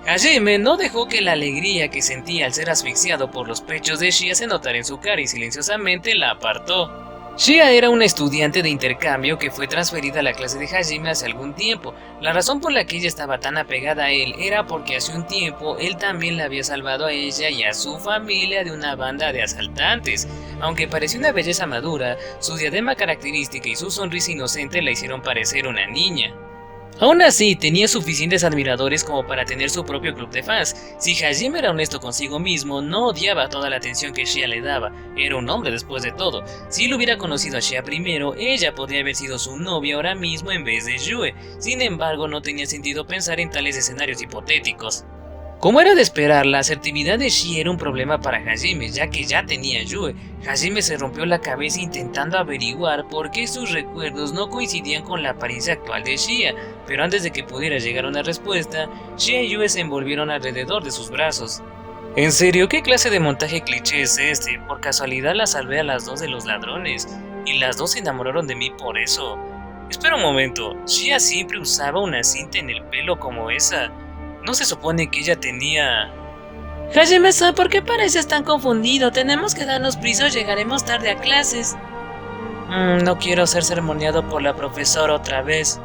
A: Hajime no dejó que la alegría que sentía al ser asfixiado por los pechos de Shia se notara en su cara y silenciosamente la apartó. Shia era una estudiante de intercambio que fue transferida a la clase de Hajime hace algún tiempo. La razón por la que ella estaba tan apegada a él era porque hace un tiempo él también la había salvado a ella y a su familia de una banda de asaltantes. Aunque parecía una belleza madura, su diadema característica y su sonrisa inocente la hicieron parecer una niña. Aún así, tenía suficientes admiradores como para tener su propio club de fans. Si Hajime era honesto consigo mismo, no odiaba toda la atención que Shia le daba. Era un hombre después de todo. Si él hubiera conocido a Shia primero, ella podría haber sido su novia ahora mismo en vez de Yue. Sin embargo, no tenía sentido pensar en tales escenarios hipotéticos. Como era de esperar, la asertividad de Shia era un problema para Hajime, ya que ya tenía Yue. Hajime se rompió la cabeza intentando averiguar por qué sus recuerdos no coincidían con la apariencia actual de Shia, pero antes de que pudiera llegar a una respuesta, Shia y Yue se envolvieron alrededor de sus brazos. ¿En serio? ¿Qué clase de montaje cliché es este? Por casualidad las salvé a las dos de los ladrones, y las dos se enamoraron de mí por eso. Espera un momento, Shia siempre usaba una cinta en el pelo como esa. ¿No se supone que ella tenía...?
B: Hajime-san, ¿por qué pareces tan confundido? Tenemos que darnos prisa o llegaremos tarde a clases.
A: No quiero ser sermoneado por la profesora otra vez.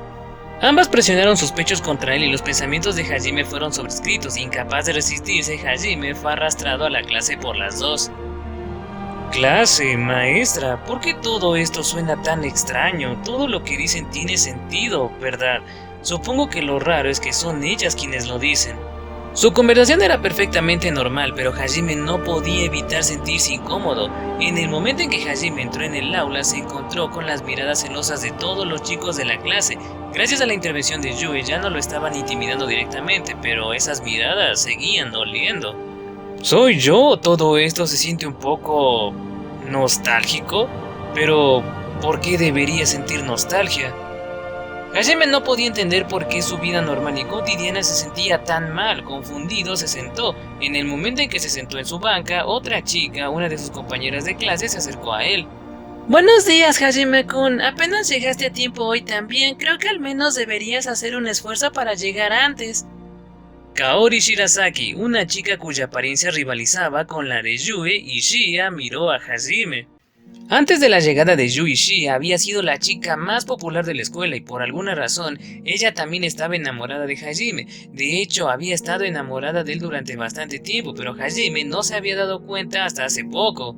A: Ambas presionaron sus pechos contra él y los pensamientos de Hajime fueron sobrescritos. Incapaz de resistirse, Hajime fue arrastrado a la clase por las dos. Clase, maestra, ¿por qué todo esto suena tan extraño? Todo lo que dicen tiene sentido, ¿verdad? Supongo que lo raro es que son ellas quienes lo dicen. Su conversación era perfectamente normal, pero Hajime no podía evitar sentirse incómodo. En el momento en que Hajime entró en el aula, se encontró con las miradas celosas de todos los chicos de la clase. Gracias a la intervención de Yue ya no lo estaban intimidando directamente, pero esas miradas seguían doliendo. ¿Soy yo o todo esto se siente un poco... nostálgico? Pero, ¿por qué debería sentir nostalgia? Hajime no podía entender por qué su vida normal y cotidiana se sentía tan mal. Confundido, se sentó. En el momento en que se sentó en su banca, otra chica, una de sus compañeras de clase, se acercó a él.
B: Buenos días, Hajime-kun. Apenas llegaste a tiempo hoy también. Creo que al menos deberías hacer un esfuerzo para llegar antes.
A: Kaori Shirasaki, una chica cuya apariencia rivalizaba con la de Yue y Shia, miró a Hajime. Antes de la llegada de Yue, Shia había sido la chica más popular de la escuela y por alguna razón ella también estaba enamorada de Hajime. De hecho, había estado enamorada de él durante bastante tiempo, pero Hajime no se había dado cuenta hasta hace poco.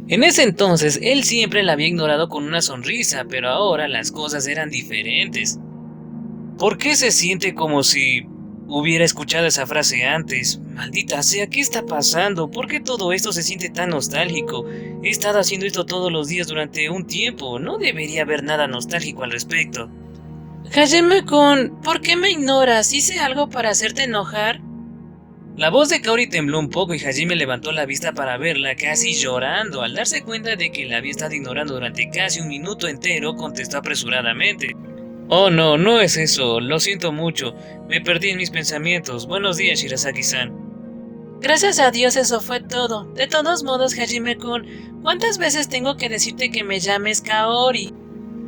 A: En ese entonces, él siempre la había ignorado con una sonrisa, pero ahora las cosas eran diferentes. ¿Por qué se siente como si hubiera escuchado esa frase antes? Maldita sea, ¿qué está pasando? ¿Por qué todo esto se siente tan nostálgico? He estado haciendo esto todos los días durante un tiempo. No debería haber nada nostálgico al respecto.
B: Hajime-kun, ¿por qué me ignoras? ¿Hice algo para hacerte enojar?
A: La voz de Kaori tembló un poco y Hajime levantó la vista para verla, casi llorando. Al darse cuenta de que la había estado ignorando durante casi un minuto entero, contestó apresuradamente. Oh no, no es eso, lo siento mucho, me perdí en mis pensamientos. Buenos días, Shirasaki-san.
B: Gracias a Dios eso fue todo. De todos modos, Hajime-kun, ¿cuántas veces tengo que decirte que me llames Kaori?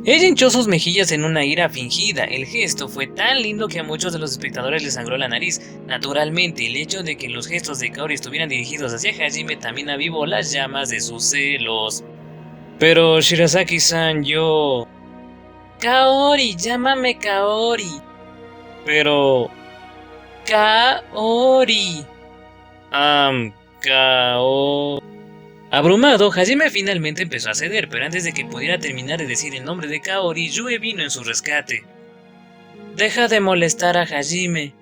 A: Ella hinchó sus mejillas en una ira fingida. El gesto fue tan lindo que a muchos de los espectadores les sangró la nariz. Naturalmente, el hecho de que los gestos de Kaori estuvieran dirigidos hacia Hajime también avivó las llamas de sus celos. Pero, Shirasaki-san, yo...
B: Kaori, llámame Kaori.
A: Pero...
B: Kaori.
A: Kaori... Abrumado, Hajime finalmente empezó a ceder, pero antes de que pudiera terminar de decir el nombre de Kaori, Yue vino en su rescate.
B: Deja de molestar a Hajime.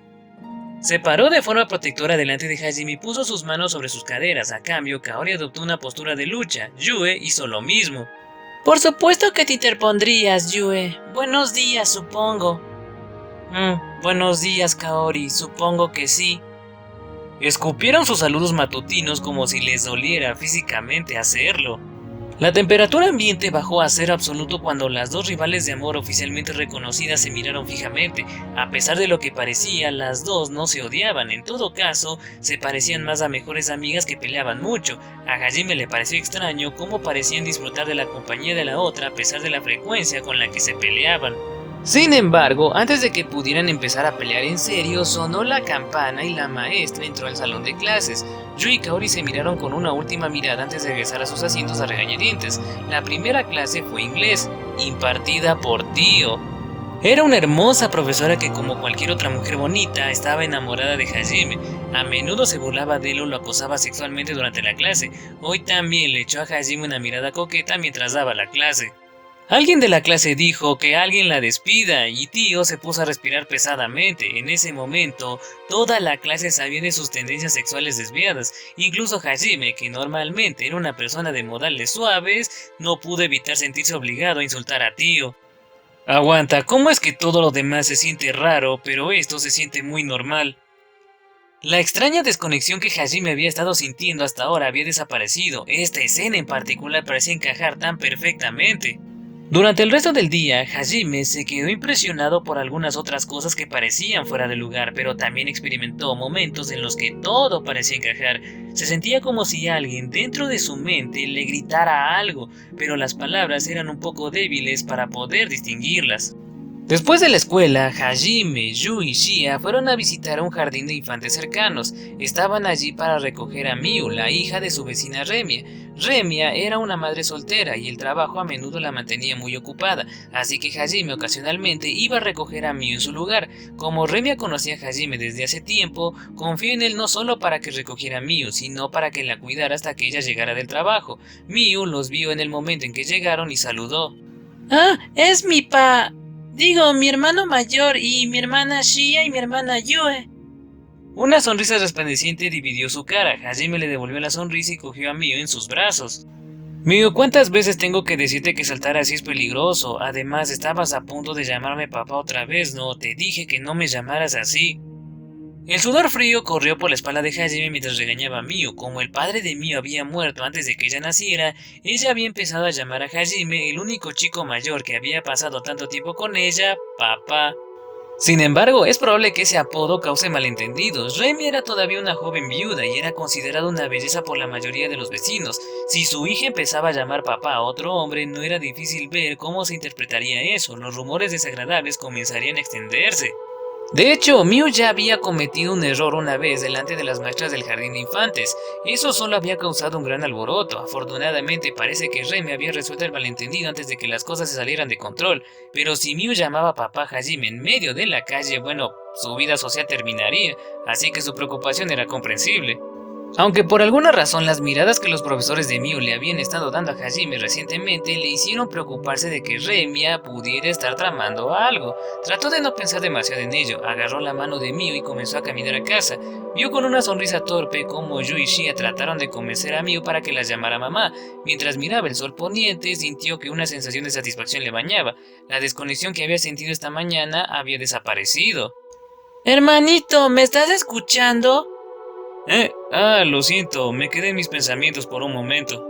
A: Se paró de forma protectora delante de Hajime y puso sus manos sobre sus caderas. A cambio, Kaori adoptó una postura de lucha. Yue hizo lo mismo.
B: Por supuesto que te interpondrías, Yue. Buenos días, supongo.
A: Buenos días, Kaori. Supongo que sí. Escupieron sus saludos matutinos como si les doliera físicamente hacerlo. La temperatura ambiente bajó a cero absoluto cuando las dos rivales de amor oficialmente reconocidas se miraron fijamente. A pesar de lo que parecía, las dos no se odiaban. En todo caso, se parecían más a mejores amigas que peleaban mucho. A Hajime le pareció extraño cómo parecían disfrutar de la compañía de la otra a pesar de la frecuencia con la que se peleaban. Sin embargo, antes de que pudieran empezar a pelear en serio, sonó la campana y la maestra entró al salón de clases. Yu y Kaori se miraron con una última mirada antes de regresar a sus asientos a regañadientes. La primera clase fue inglés, impartida por Tio. Era una hermosa profesora que, como cualquier otra mujer bonita, estaba enamorada de Hajime. A menudo se burlaba de él o lo acosaba sexualmente durante la clase. Hoy también le echó a Hajime una mirada coqueta mientras daba la clase. Alguien de la clase dijo que alguien la despida y Tio se puso a respirar pesadamente. En ese momento, toda la clase sabía de sus tendencias sexuales desviadas. Incluso Hajime, que normalmente era una persona de modales suaves, no pudo evitar sentirse obligado a insultar a Tio. Aguanta, ¿cómo es que todo lo demás se siente raro, pero esto se siente muy normal? La extraña desconexión que Hajime había estado sintiendo hasta ahora había desaparecido. Esta escena en particular parecía encajar tan perfectamente. Durante el resto del día, Hajime se quedó impresionado por algunas otras cosas que parecían fuera de lugar, pero también experimentó momentos en los que todo parecía encajar. Se sentía como si alguien dentro de su mente le gritara algo, pero las palabras eran un poco débiles para poder distinguirlas. Después de la escuela, Hajime, Yu y Shia fueron a visitar un jardín de infantes cercanos. Estaban allí para recoger a Miu, la hija de su vecina Remia. Remia era una madre soltera y el trabajo a menudo la mantenía muy ocupada, así que Hajime ocasionalmente iba a recoger a Miu en su lugar. Como Remia conocía a Hajime desde hace tiempo, confió en él no solo para que recogiera a Miu, sino para que la cuidara hasta que ella llegara del trabajo. Miu los vio en el momento en que llegaron y saludó.
B: ¡Ah! ¡Es mi mi hermano mayor y mi hermana Shia y mi hermana Yue!
A: Una sonrisa resplandeciente dividió su cara. Hajime le devolvió la sonrisa y cogió a Miu en sus brazos. Miu, ¿cuántas veces tengo que decirte que saltar así es peligroso? Además, estabas a punto de llamarme papá otra vez, ¿no? Te dije que no me llamaras así. El sudor frío corrió por la espalda de Hajime mientras regañaba a Miu. Como el padre de Miu había muerto antes de que ella naciera, ella había empezado a llamar a Hajime, el único chico mayor que había pasado tanto tiempo con ella, papá. Sin embargo, es probable que ese apodo cause malentendidos. Remi era todavía una joven viuda y era considerada una belleza por la mayoría de los vecinos. Si su hija empezaba a llamar papá a otro hombre, no era difícil ver cómo se interpretaría eso. Los rumores desagradables comenzarían a extenderse. De hecho, Miu ya había cometido un error una vez delante de las maestras del jardín de infantes. Eso solo había causado un gran alboroto. Afortunadamente, parece que Remi había resuelto el malentendido antes de que las cosas se salieran de control. Pero si Miu llamaba a papá Hajime en medio de la calle, bueno, su vida social terminaría, así que su preocupación era comprensible. Aunque por alguna razón las miradas que los profesores de Miu le habían estado dando a Hajime recientemente le hicieron preocuparse de que Remia pudiera estar tramando algo. Trató de no pensar demasiado en ello, agarró la mano de Miu y comenzó a caminar a casa. Vio con una sonrisa torpe cómo Yu y Shia trataron de convencer a Miu para que las llamara mamá. Mientras miraba el sol poniente, sintió que una sensación de satisfacción le bañaba. La desconexión que había sentido esta mañana había desaparecido.
B: Hermanito, ¿me estás escuchando?
A: Lo siento, me quedé en mis pensamientos por un momento.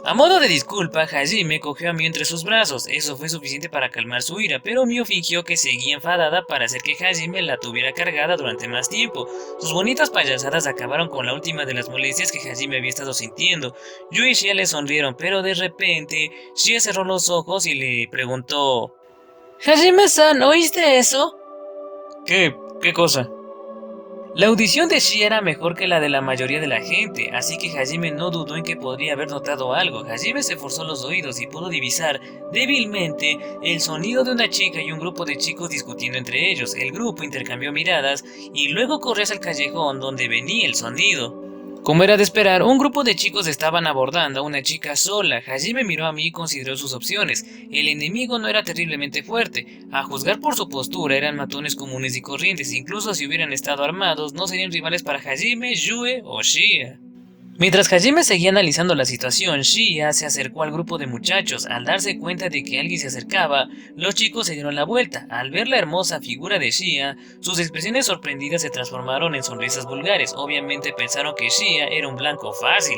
A: A modo de disculpa, Hajime cogió a Miu entre sus brazos. Eso fue suficiente para calmar su ira, pero Miu fingió que seguía enfadada para hacer que Hajime la tuviera cargada durante más tiempo. Sus bonitas payasadas acabaron con la última de las molestias que Hajime había estado sintiendo. Yu y Shia le sonrieron, pero de repente, Shia cerró los ojos y le preguntó:
B: Hajime-san, ¿oíste eso?
A: ¿Qué cosa? La audición de Shia era mejor que la de la mayoría de la gente, así que Hajime no dudó en que podría haber notado algo. Hajime se forzó los oídos y pudo divisar débilmente el sonido de una chica y un grupo de chicos discutiendo entre ellos. El grupo intercambió miradas y luego corrió hacia el callejón donde venía el sonido. Como era de esperar, un grupo de chicos estaban abordando a una chica sola. Hajime miró a Miu y consideró sus opciones. El enemigo no era terriblemente fuerte. A juzgar por su postura, eran matones comunes y corrientes. Incluso si hubieran estado armados, no serían rivales para Hajime, Yue o Shia. Mientras Hajime seguía analizando la situación, Shia se acercó al grupo de muchachos. Al darse cuenta de que alguien se acercaba, los chicos se dieron la vuelta. Al ver la hermosa figura de Shia, sus expresiones sorprendidas se transformaron en sonrisas vulgares. Obviamente pensaron que Shia era un blanco fácil.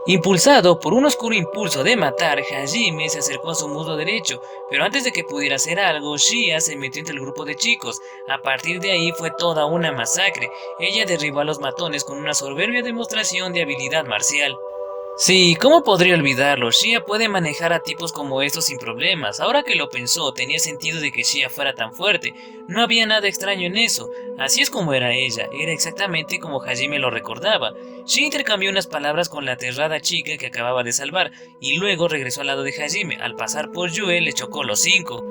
A: Impulsado por un oscuro impulso de matar, Hajime se acercó a su muslo derecho, pero antes de que pudiera hacer algo, Shia se metió entre el grupo de chicos. A partir de ahí fue toda una masacre. Ella derribó a los matones con una soberbia demostración de habilidad marcial. Sí, ¿cómo podría olvidarlo? Shia puede manejar a tipos como estos sin problemas. Ahora que lo pensó, tenía sentido de que Shia fuera tan fuerte. No había nada extraño en eso. Así es como era ella, era exactamente como Hajime lo recordaba. Shia intercambió unas palabras con la aterrada chica que acababa de salvar, y luego regresó al lado de Hajime. Al pasar por Yue, le chocó los cinco.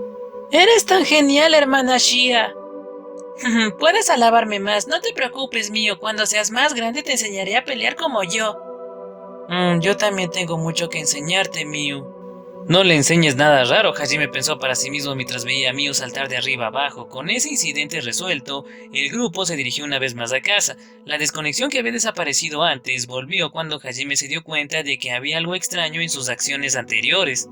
B: Eres tan genial, hermana Shia. Puedes alabarme más, no te preocupes, mío. Cuando seas más grande te enseñaré a pelear como yo.
A: Yo también tengo mucho que enseñarte, Miu. No le enseñes nada raro, Hajime pensó para sí mismo mientras veía a Miu saltar de arriba abajo. Con ese incidente resuelto, el grupo se dirigió una vez más a casa. La desconexión que había desaparecido antes volvió cuando Hajime se dio cuenta de que había algo extraño en sus acciones anteriores.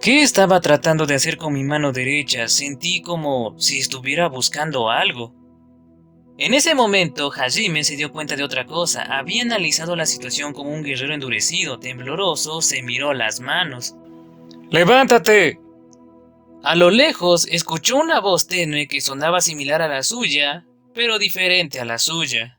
A: ¿Qué estaba tratando de hacer con mi mano derecha? Sentí como si estuviera buscando algo. En ese momento, Hajime se dio cuenta de otra cosa. Había analizado la situación como un guerrero endurecido, tembloroso, se miró las manos. ¡Levántate! A lo lejos, escuchó una voz tenue que sonaba similar a la suya, pero diferente a la suya.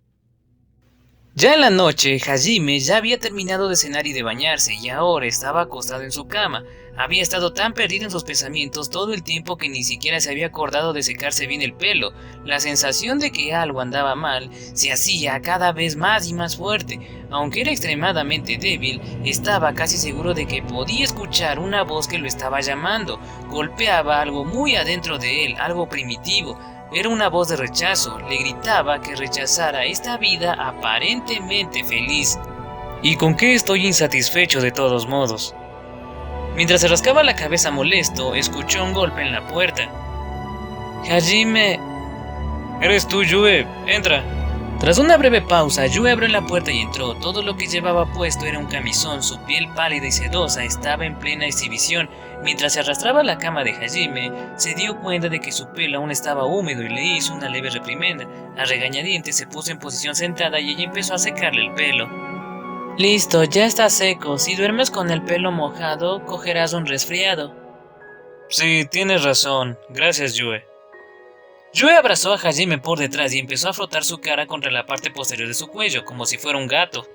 A: Ya en la noche, Hajime ya había terminado de cenar y de bañarse, y ahora estaba acostado en su cama. Había estado tan perdido en sus pensamientos todo el tiempo que ni siquiera se había acordado de secarse bien el pelo. La sensación de que algo andaba mal se hacía cada vez más y más fuerte. Aunque era extremadamente débil, estaba casi seguro de que podía escuchar una voz que lo estaba llamando. Golpeaba algo muy adentro de él, algo primitivo. Era una voz de rechazo, le gritaba que rechazara esta vida aparentemente feliz. ¿Y con qué estoy insatisfecho de todos modos? Mientras se rascaba la cabeza molesto, escuchó un golpe en la puerta. Hajime. ¿Eres tú, Yue? Entra. Tras una breve pausa, Yue abrió la puerta y entró. Todo lo que llevaba puesto era un camisón, su piel pálida y sedosa estaba en plena exhibición. Mientras se arrastraba a la cama de Hajime, se dio cuenta de que su pelo aún estaba húmedo y le hizo una leve reprimenda. A regañadientes se puso en posición sentada y ella empezó a secarle el pelo.
B: Listo, ya está seco. Si duermes con el pelo mojado, cogerás un resfriado.
A: Sí, tienes razón. Gracias, Yue. Yue abrazó a Hajime por detrás y empezó a frotar su cara contra la parte posterior de su cuello, como si fuera un gato.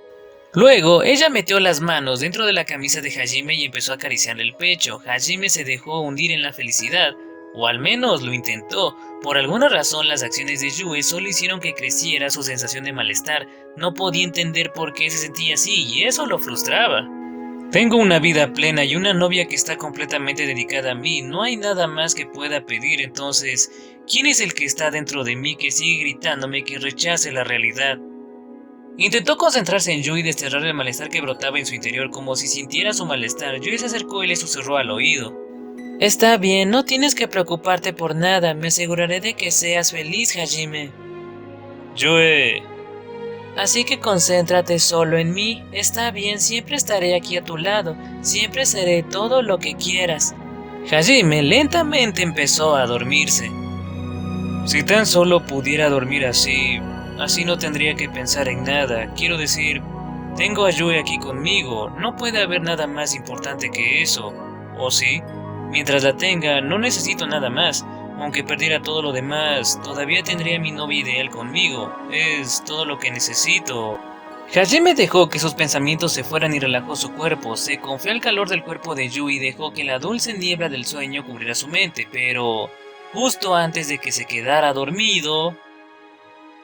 A: Luego, ella metió las manos dentro de la camisa de Hajime y empezó a acariciarle el pecho. Hajime se dejó hundir en la felicidad, o al menos lo intentó. Por alguna razón, las acciones de Yue solo hicieron que creciera su sensación de malestar. No podía entender por qué se sentía así y eso lo frustraba. Tengo una vida plena y una novia que está completamente dedicada a mí. No hay nada más que pueda pedir, entonces, ¿quién es el que está dentro de mí que sigue gritándome que rechace la realidad? Intentó concentrarse en Yui y desterrar el malestar que brotaba en su interior. Como si sintiera su malestar, Yui se acercó y le susurró al oído.
B: Está bien, no tienes que preocuparte por nada. Me aseguraré de que seas feliz, Hajime.
A: Yui.
B: Así que concéntrate solo en mí. Está bien, siempre estaré aquí a tu lado. Siempre seré todo lo que quieras.
A: Hajime lentamente empezó a dormirse. Si tan solo pudiera dormir así no tendría que pensar en nada. Quiero decir, tengo a Yue aquí conmigo. No puede haber nada más importante que eso. ¿O sí? Mientras la tenga, no necesito nada más. Aunque perdiera todo lo demás, todavía tendría a mi novia ideal conmigo. Es todo lo que necesito. Hajime dejó que sus pensamientos se fueran y relajó su cuerpo. Se confió al calor del cuerpo de Yui y dejó que la dulce niebla del sueño cubriera su mente. Pero justo antes de que se quedara dormido...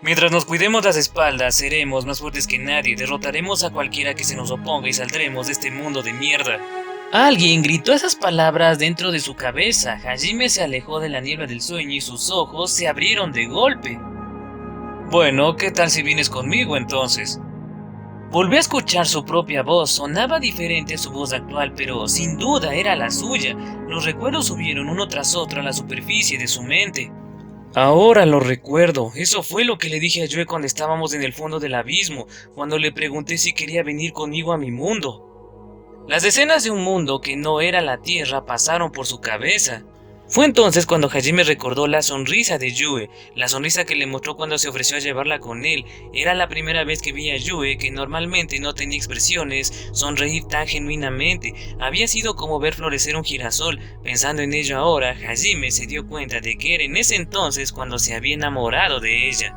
A: Mientras nos cuidemos las espaldas, seremos más fuertes que nadie. Derrotaremos a cualquiera que se nos oponga y saldremos de este mundo de mierda. Alguien gritó esas palabras dentro de su cabeza. Hajime se alejó de la niebla del sueño y sus ojos se abrieron de golpe. Bueno, ¿qué tal si vienes conmigo entonces? Volvió a escuchar su propia voz. Sonaba diferente a su voz actual, pero sin duda era la suya. Los recuerdos subieron uno tras otro a la superficie de su mente. Ahora lo recuerdo. Eso fue lo que le dije a Yue cuando estábamos en el fondo del abismo, cuando le pregunté si quería venir conmigo a mi mundo. Las escenas de un mundo que no era la Tierra pasaron por su cabeza. Fue entonces cuando Hajime recordó la sonrisa de Yue, la sonrisa que le mostró cuando se ofreció a llevarla con él. Era la primera vez que veía a Yue, que normalmente no tenía expresiones, sonreír tan genuinamente. Había sido como ver florecer un girasol. Pensando en ello ahora, Hajime se dio cuenta de que era en ese entonces cuando se había enamorado de ella.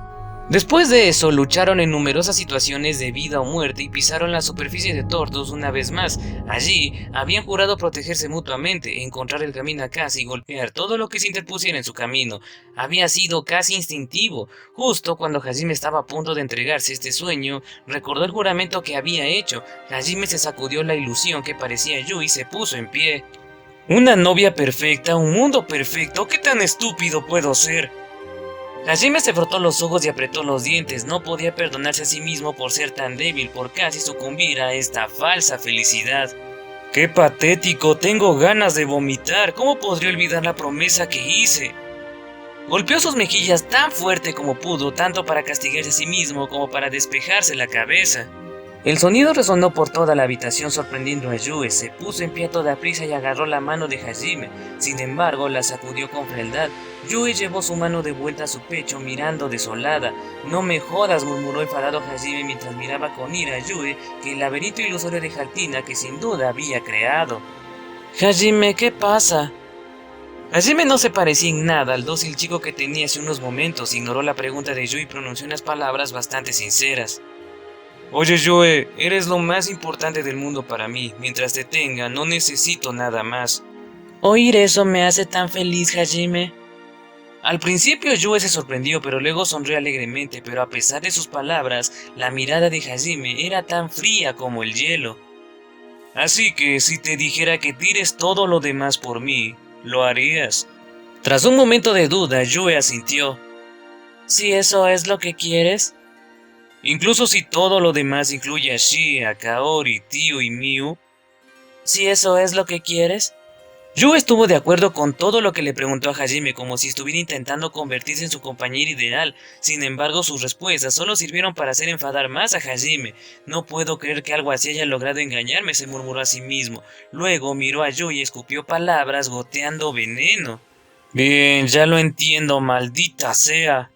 A: Después de eso, lucharon en numerosas situaciones de vida o muerte y pisaron la superficie de Tortos una vez más. Allí, habían jurado protegerse mutuamente, encontrar el camino a casa y golpear todo lo que se interpusiera en su camino. Había sido casi instintivo. Justo cuando Hajime estaba a punto de entregarse este sueño, recordó el juramento que había hecho. Hajime se sacudió la ilusión que parecía Yui y se puso en pie. Una novia perfecta, un mundo perfecto, ¿qué tan estúpido puedo ser? Hajime se frotó los ojos y apretó los dientes. No podía perdonarse a sí mismo por ser tan débil, por casi sucumbir a esta falsa felicidad. ¡Qué patético! Tengo ganas de vomitar. ¿Cómo podría olvidar la promesa que hice? Golpeó sus mejillas tan fuerte como pudo, tanto para castigarse a sí mismo como para despejarse la cabeza. El sonido resonó por toda la habitación sorprendiendo a Yue. Se puso en pie a toda prisa y agarró la mano de Hajime. Sin embargo, la sacudió con frialdad. Yue llevó su mano de vuelta a su pecho, mirando desolada. No me jodas, murmuró enfadado Hajime mientras miraba con ira a Yue, que el laberinto ilusorio de Jaltina que sin duda había creado. Hajime, ¿qué pasa? Hajime no se parecía en nada al dócil chico que tenía hace unos momentos. Ignoró la pregunta de Yue y pronunció unas palabras bastante sinceras. Oye, Yue, eres lo más importante del mundo para mí. Mientras te tenga, no necesito nada más.
B: Oír eso me hace tan feliz, Hajime.
A: Al principio Yue se sorprendió, pero luego sonrió alegremente, pero a pesar de sus palabras, la mirada de Hajime era tan fría como el hielo. Así que, si te dijera que tires todo lo demás por mí, ¿lo harías? Tras un momento de duda, Yue asintió.
B: Si eso es lo que quieres.
A: Incluso si todo lo demás incluye a Shie, a Kaori, Tio y Miu.
B: Si eso es lo que quieres.
A: Yue estuvo de acuerdo con todo lo que le preguntó a Hajime, como si estuviera intentando convertirse en su compañero ideal. Sin embargo, sus respuestas solo sirvieron para hacer enfadar más a Hajime. No puedo creer que algo así haya logrado engañarme, se murmuró a sí mismo. Luego miró a Yue y escupió palabras goteando veneno. Bien, ya lo entiendo, maldita sea.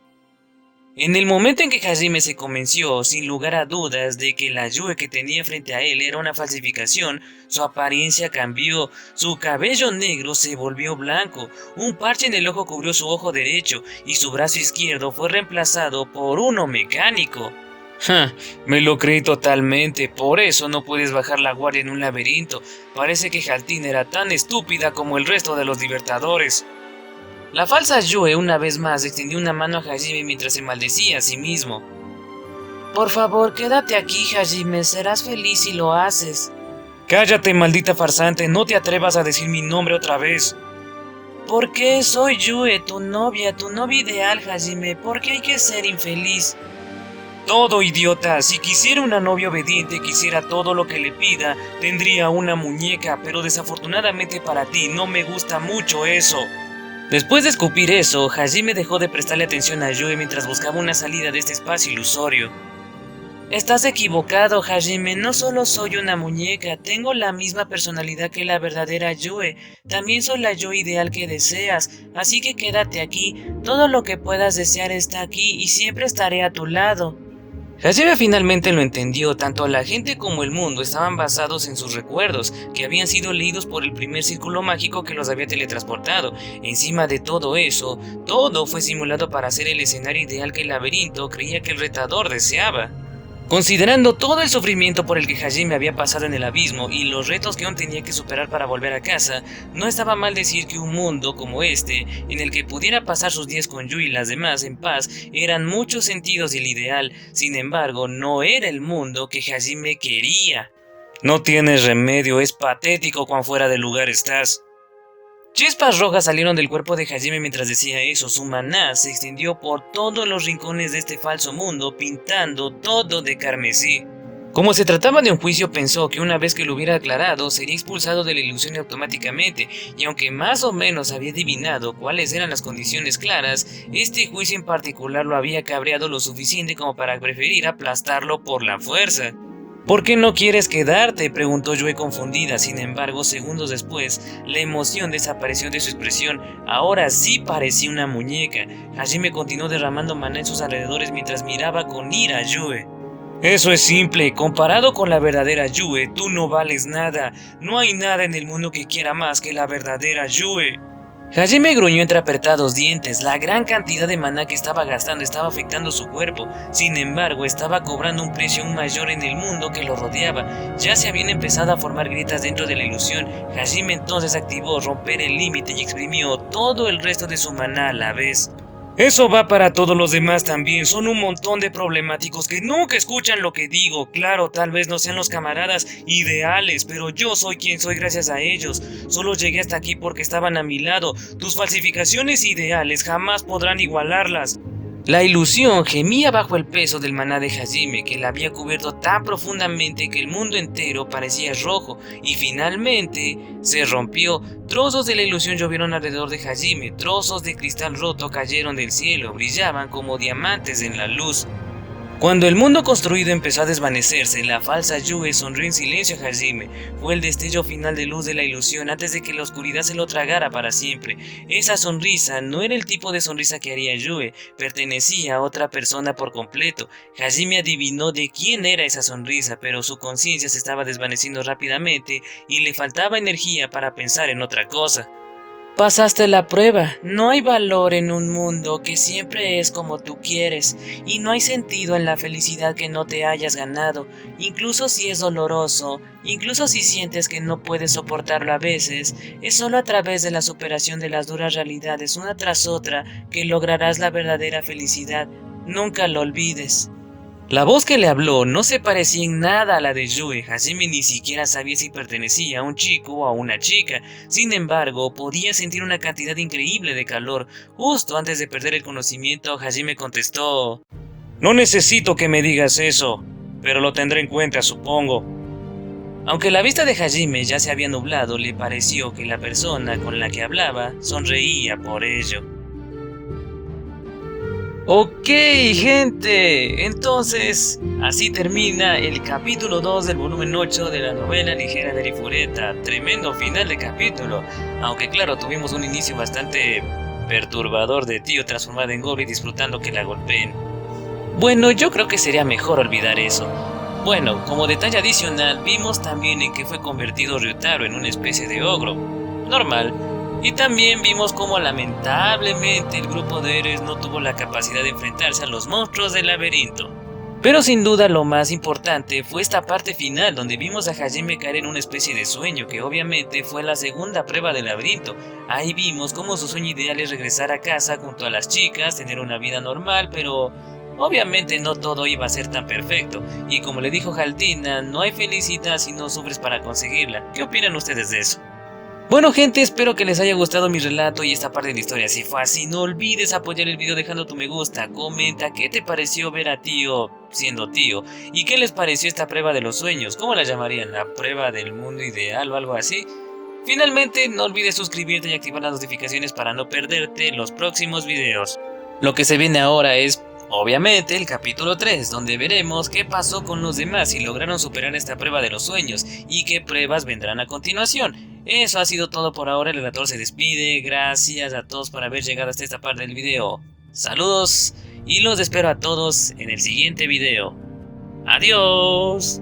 A: En el momento en que Hajime se convenció, sin lugar a dudas, de que la Yue que tenía frente a él era una falsificación, su apariencia cambió, su cabello negro se volvió blanco, un parche en el ojo cubrió su ojo derecho y su brazo izquierdo fue reemplazado por uno mecánico. Me lo creí totalmente, por eso no puedes bajar la guardia en un laberinto. Parece que Jaltina era tan estúpida como el resto de los libertadores. La falsa Yue una vez más extendió una mano a Hajime mientras se maldecía a sí mismo.
B: Por favor, quédate aquí, Hajime, serás feliz si lo haces.
A: Cállate, maldita farsante, no te atrevas a decir mi nombre otra vez.
B: ¿Por qué soy Yue, tu novia ideal, Hajime? ¿Por qué hay que ser infeliz?
A: Todo idiota, si quisiera una novia obediente, quisiera todo lo que le pida, tendría una muñeca, pero desafortunadamente para ti no me gusta mucho eso. Después de escupir eso, Hajime dejó de prestarle atención a Yue mientras buscaba una salida de este espacio ilusorio.
B: Estás equivocado, Hajime, no solo soy una muñeca, tengo la misma personalidad que la verdadera Yue. También soy la yo ideal que deseas, así que quédate aquí, todo lo que puedas desear está aquí y siempre estaré a tu lado.
A: Hajime finalmente lo entendió, tanto la gente como el mundo estaban basados en sus recuerdos, que habían sido leídos por el primer círculo mágico que los había teletransportado. Encima de todo eso, todo fue simulado para ser el escenario ideal que el laberinto creía que el retador deseaba. Considerando todo el sufrimiento por el que Hajime había pasado en el abismo y los retos que aún tenía que superar para volver a casa, no estaba mal decir que un mundo como este, en el que pudiera pasar sus días con Yui y las demás en paz, eran muchos sentidos el ideal. Sin embargo, no era el mundo que Hajime quería. No tienes remedio, es patético cuán fuera de lugar estás. Chispas rojas salieron del cuerpo de Hajime mientras decía eso. Su maná se extendió por todos los rincones de este falso mundo, pintando todo de carmesí. Como se trataba de un juicio, pensó que una vez que lo hubiera aclarado, sería expulsado de la ilusión automáticamente, y aunque más o menos había adivinado cuáles eran las condiciones claras, este juicio en particular lo había cabreado lo suficiente como para preferir aplastarlo por la fuerza. ¿Por qué no quieres quedarte?, preguntó Yue confundida. Sin embargo, segundos después, la emoción desapareció de su expresión. Ahora sí parecía una muñeca. Hajime continuó derramando maná en sus alrededores mientras miraba con ira a Yue. Eso es simple, comparado con la verdadera Yue, tú no vales nada. No hay nada en el mundo que quiera más que la verdadera Yue. Hajime gruñó entre apretados dientes. La gran cantidad de maná que estaba gastando estaba afectando su cuerpo. Sin embargo, estaba cobrando un precio aún mayor en el mundo que lo rodeaba. Ya se habían empezado a formar grietas dentro de la ilusión. Hajime entonces activó romper el límite y exprimió todo el resto de su maná a la vez. Eso va para todos los demás también. Son un montón de problemáticos que nunca escuchan lo que digo. Claro, tal vez no sean los camaradas ideales, pero yo soy quien soy gracias a ellos. Solo llegué hasta aquí porque estaban a mi lado. Tus falsificaciones ideales jamás podrán igualarlas. La ilusión gemía bajo el peso del maná de Hajime, que la había cubierto tan profundamente que el mundo entero parecía rojo, y finalmente se rompió. Trozos de la ilusión llovieron alrededor de Hajime, trozos de cristal roto cayeron del cielo, brillaban como diamantes en la luz. Cuando el mundo construido empezó a desvanecerse, la falsa Yue sonrió en silencio a Hajime. Fue el destello final de luz de la ilusión antes de que la oscuridad se lo tragara para siempre. Esa sonrisa no era el tipo de sonrisa que haría Yue, pertenecía a otra persona por completo. Hajime adivinó de quién era esa sonrisa, pero su conciencia se estaba desvaneciendo rápidamente y le faltaba energía para pensar en otra cosa. Pasaste la prueba. No hay valor en un mundo que siempre es como tú quieres, y no hay sentido en la felicidad que no te hayas ganado, incluso si es doloroso, incluso si sientes que no puedes soportarlo a veces. Es solo a través de la superación de las duras realidades una tras otra que lograrás la verdadera felicidad. Nunca lo olvides. La voz que le habló no se parecía en nada a la de Yue. Hajime ni siquiera sabía si pertenecía a un chico o a una chica. Sin embargo, podía sentir una cantidad increíble de calor. Justo antes de perder el conocimiento, Hajime contestó: No necesito que me digas eso, pero lo tendré en cuenta, supongo. Aunque la vista de Hajime ya se había nublado, le pareció que la persona con la que hablaba sonreía por ello. Ok, gente, entonces así termina el capítulo 2 del volumen 8 de la novela ligera de Rifureta. Tremendo final de capítulo, aunque claro, tuvimos un inicio bastante perturbador de Tío transformado en Goblin disfrutando que la golpeen. Bueno, yo creo que sería mejor olvidar eso. Bueno, como detalle adicional, vimos también en que fue convertido Ryotaro en una especie de ogro. Normal. Y también vimos cómo lamentablemente el grupo de héroes no tuvo la capacidad de enfrentarse a los monstruos del laberinto. Pero sin duda lo más importante fue esta parte final donde vimos a Hajime caer en una especie de sueño que obviamente fue la segunda prueba del laberinto. Ahí vimos cómo su sueño ideal es regresar a casa junto a las chicas, tener una vida normal, pero obviamente no todo iba a ser tan perfecto. Y como le dijo Haldina, no hay felicidad si no sufres para conseguirla. ¿Qué opinan ustedes de eso? Bueno gente, espero que les haya gustado mi relato y esta parte de la historia. Si fue así, no olvides apoyar el video dejando tu me gusta. Comenta qué te pareció ver a Tío siendo Tío. Y qué les pareció esta prueba de los sueños. ¿Cómo la llamarían? ¿La prueba del mundo ideal o algo así? Finalmente, no olvides suscribirte y activar las notificaciones para no perderte los próximos videos. Lo que se viene ahora es, obviamente, el capítulo 3, donde veremos qué pasó con los demás si lograron superar esta prueba de los sueños y qué pruebas vendrán a continuación. Eso ha sido todo por ahora, el relator se despide, gracias a todos por haber llegado hasta esta parte del video. Saludos y los espero a todos en el siguiente video. Adiós.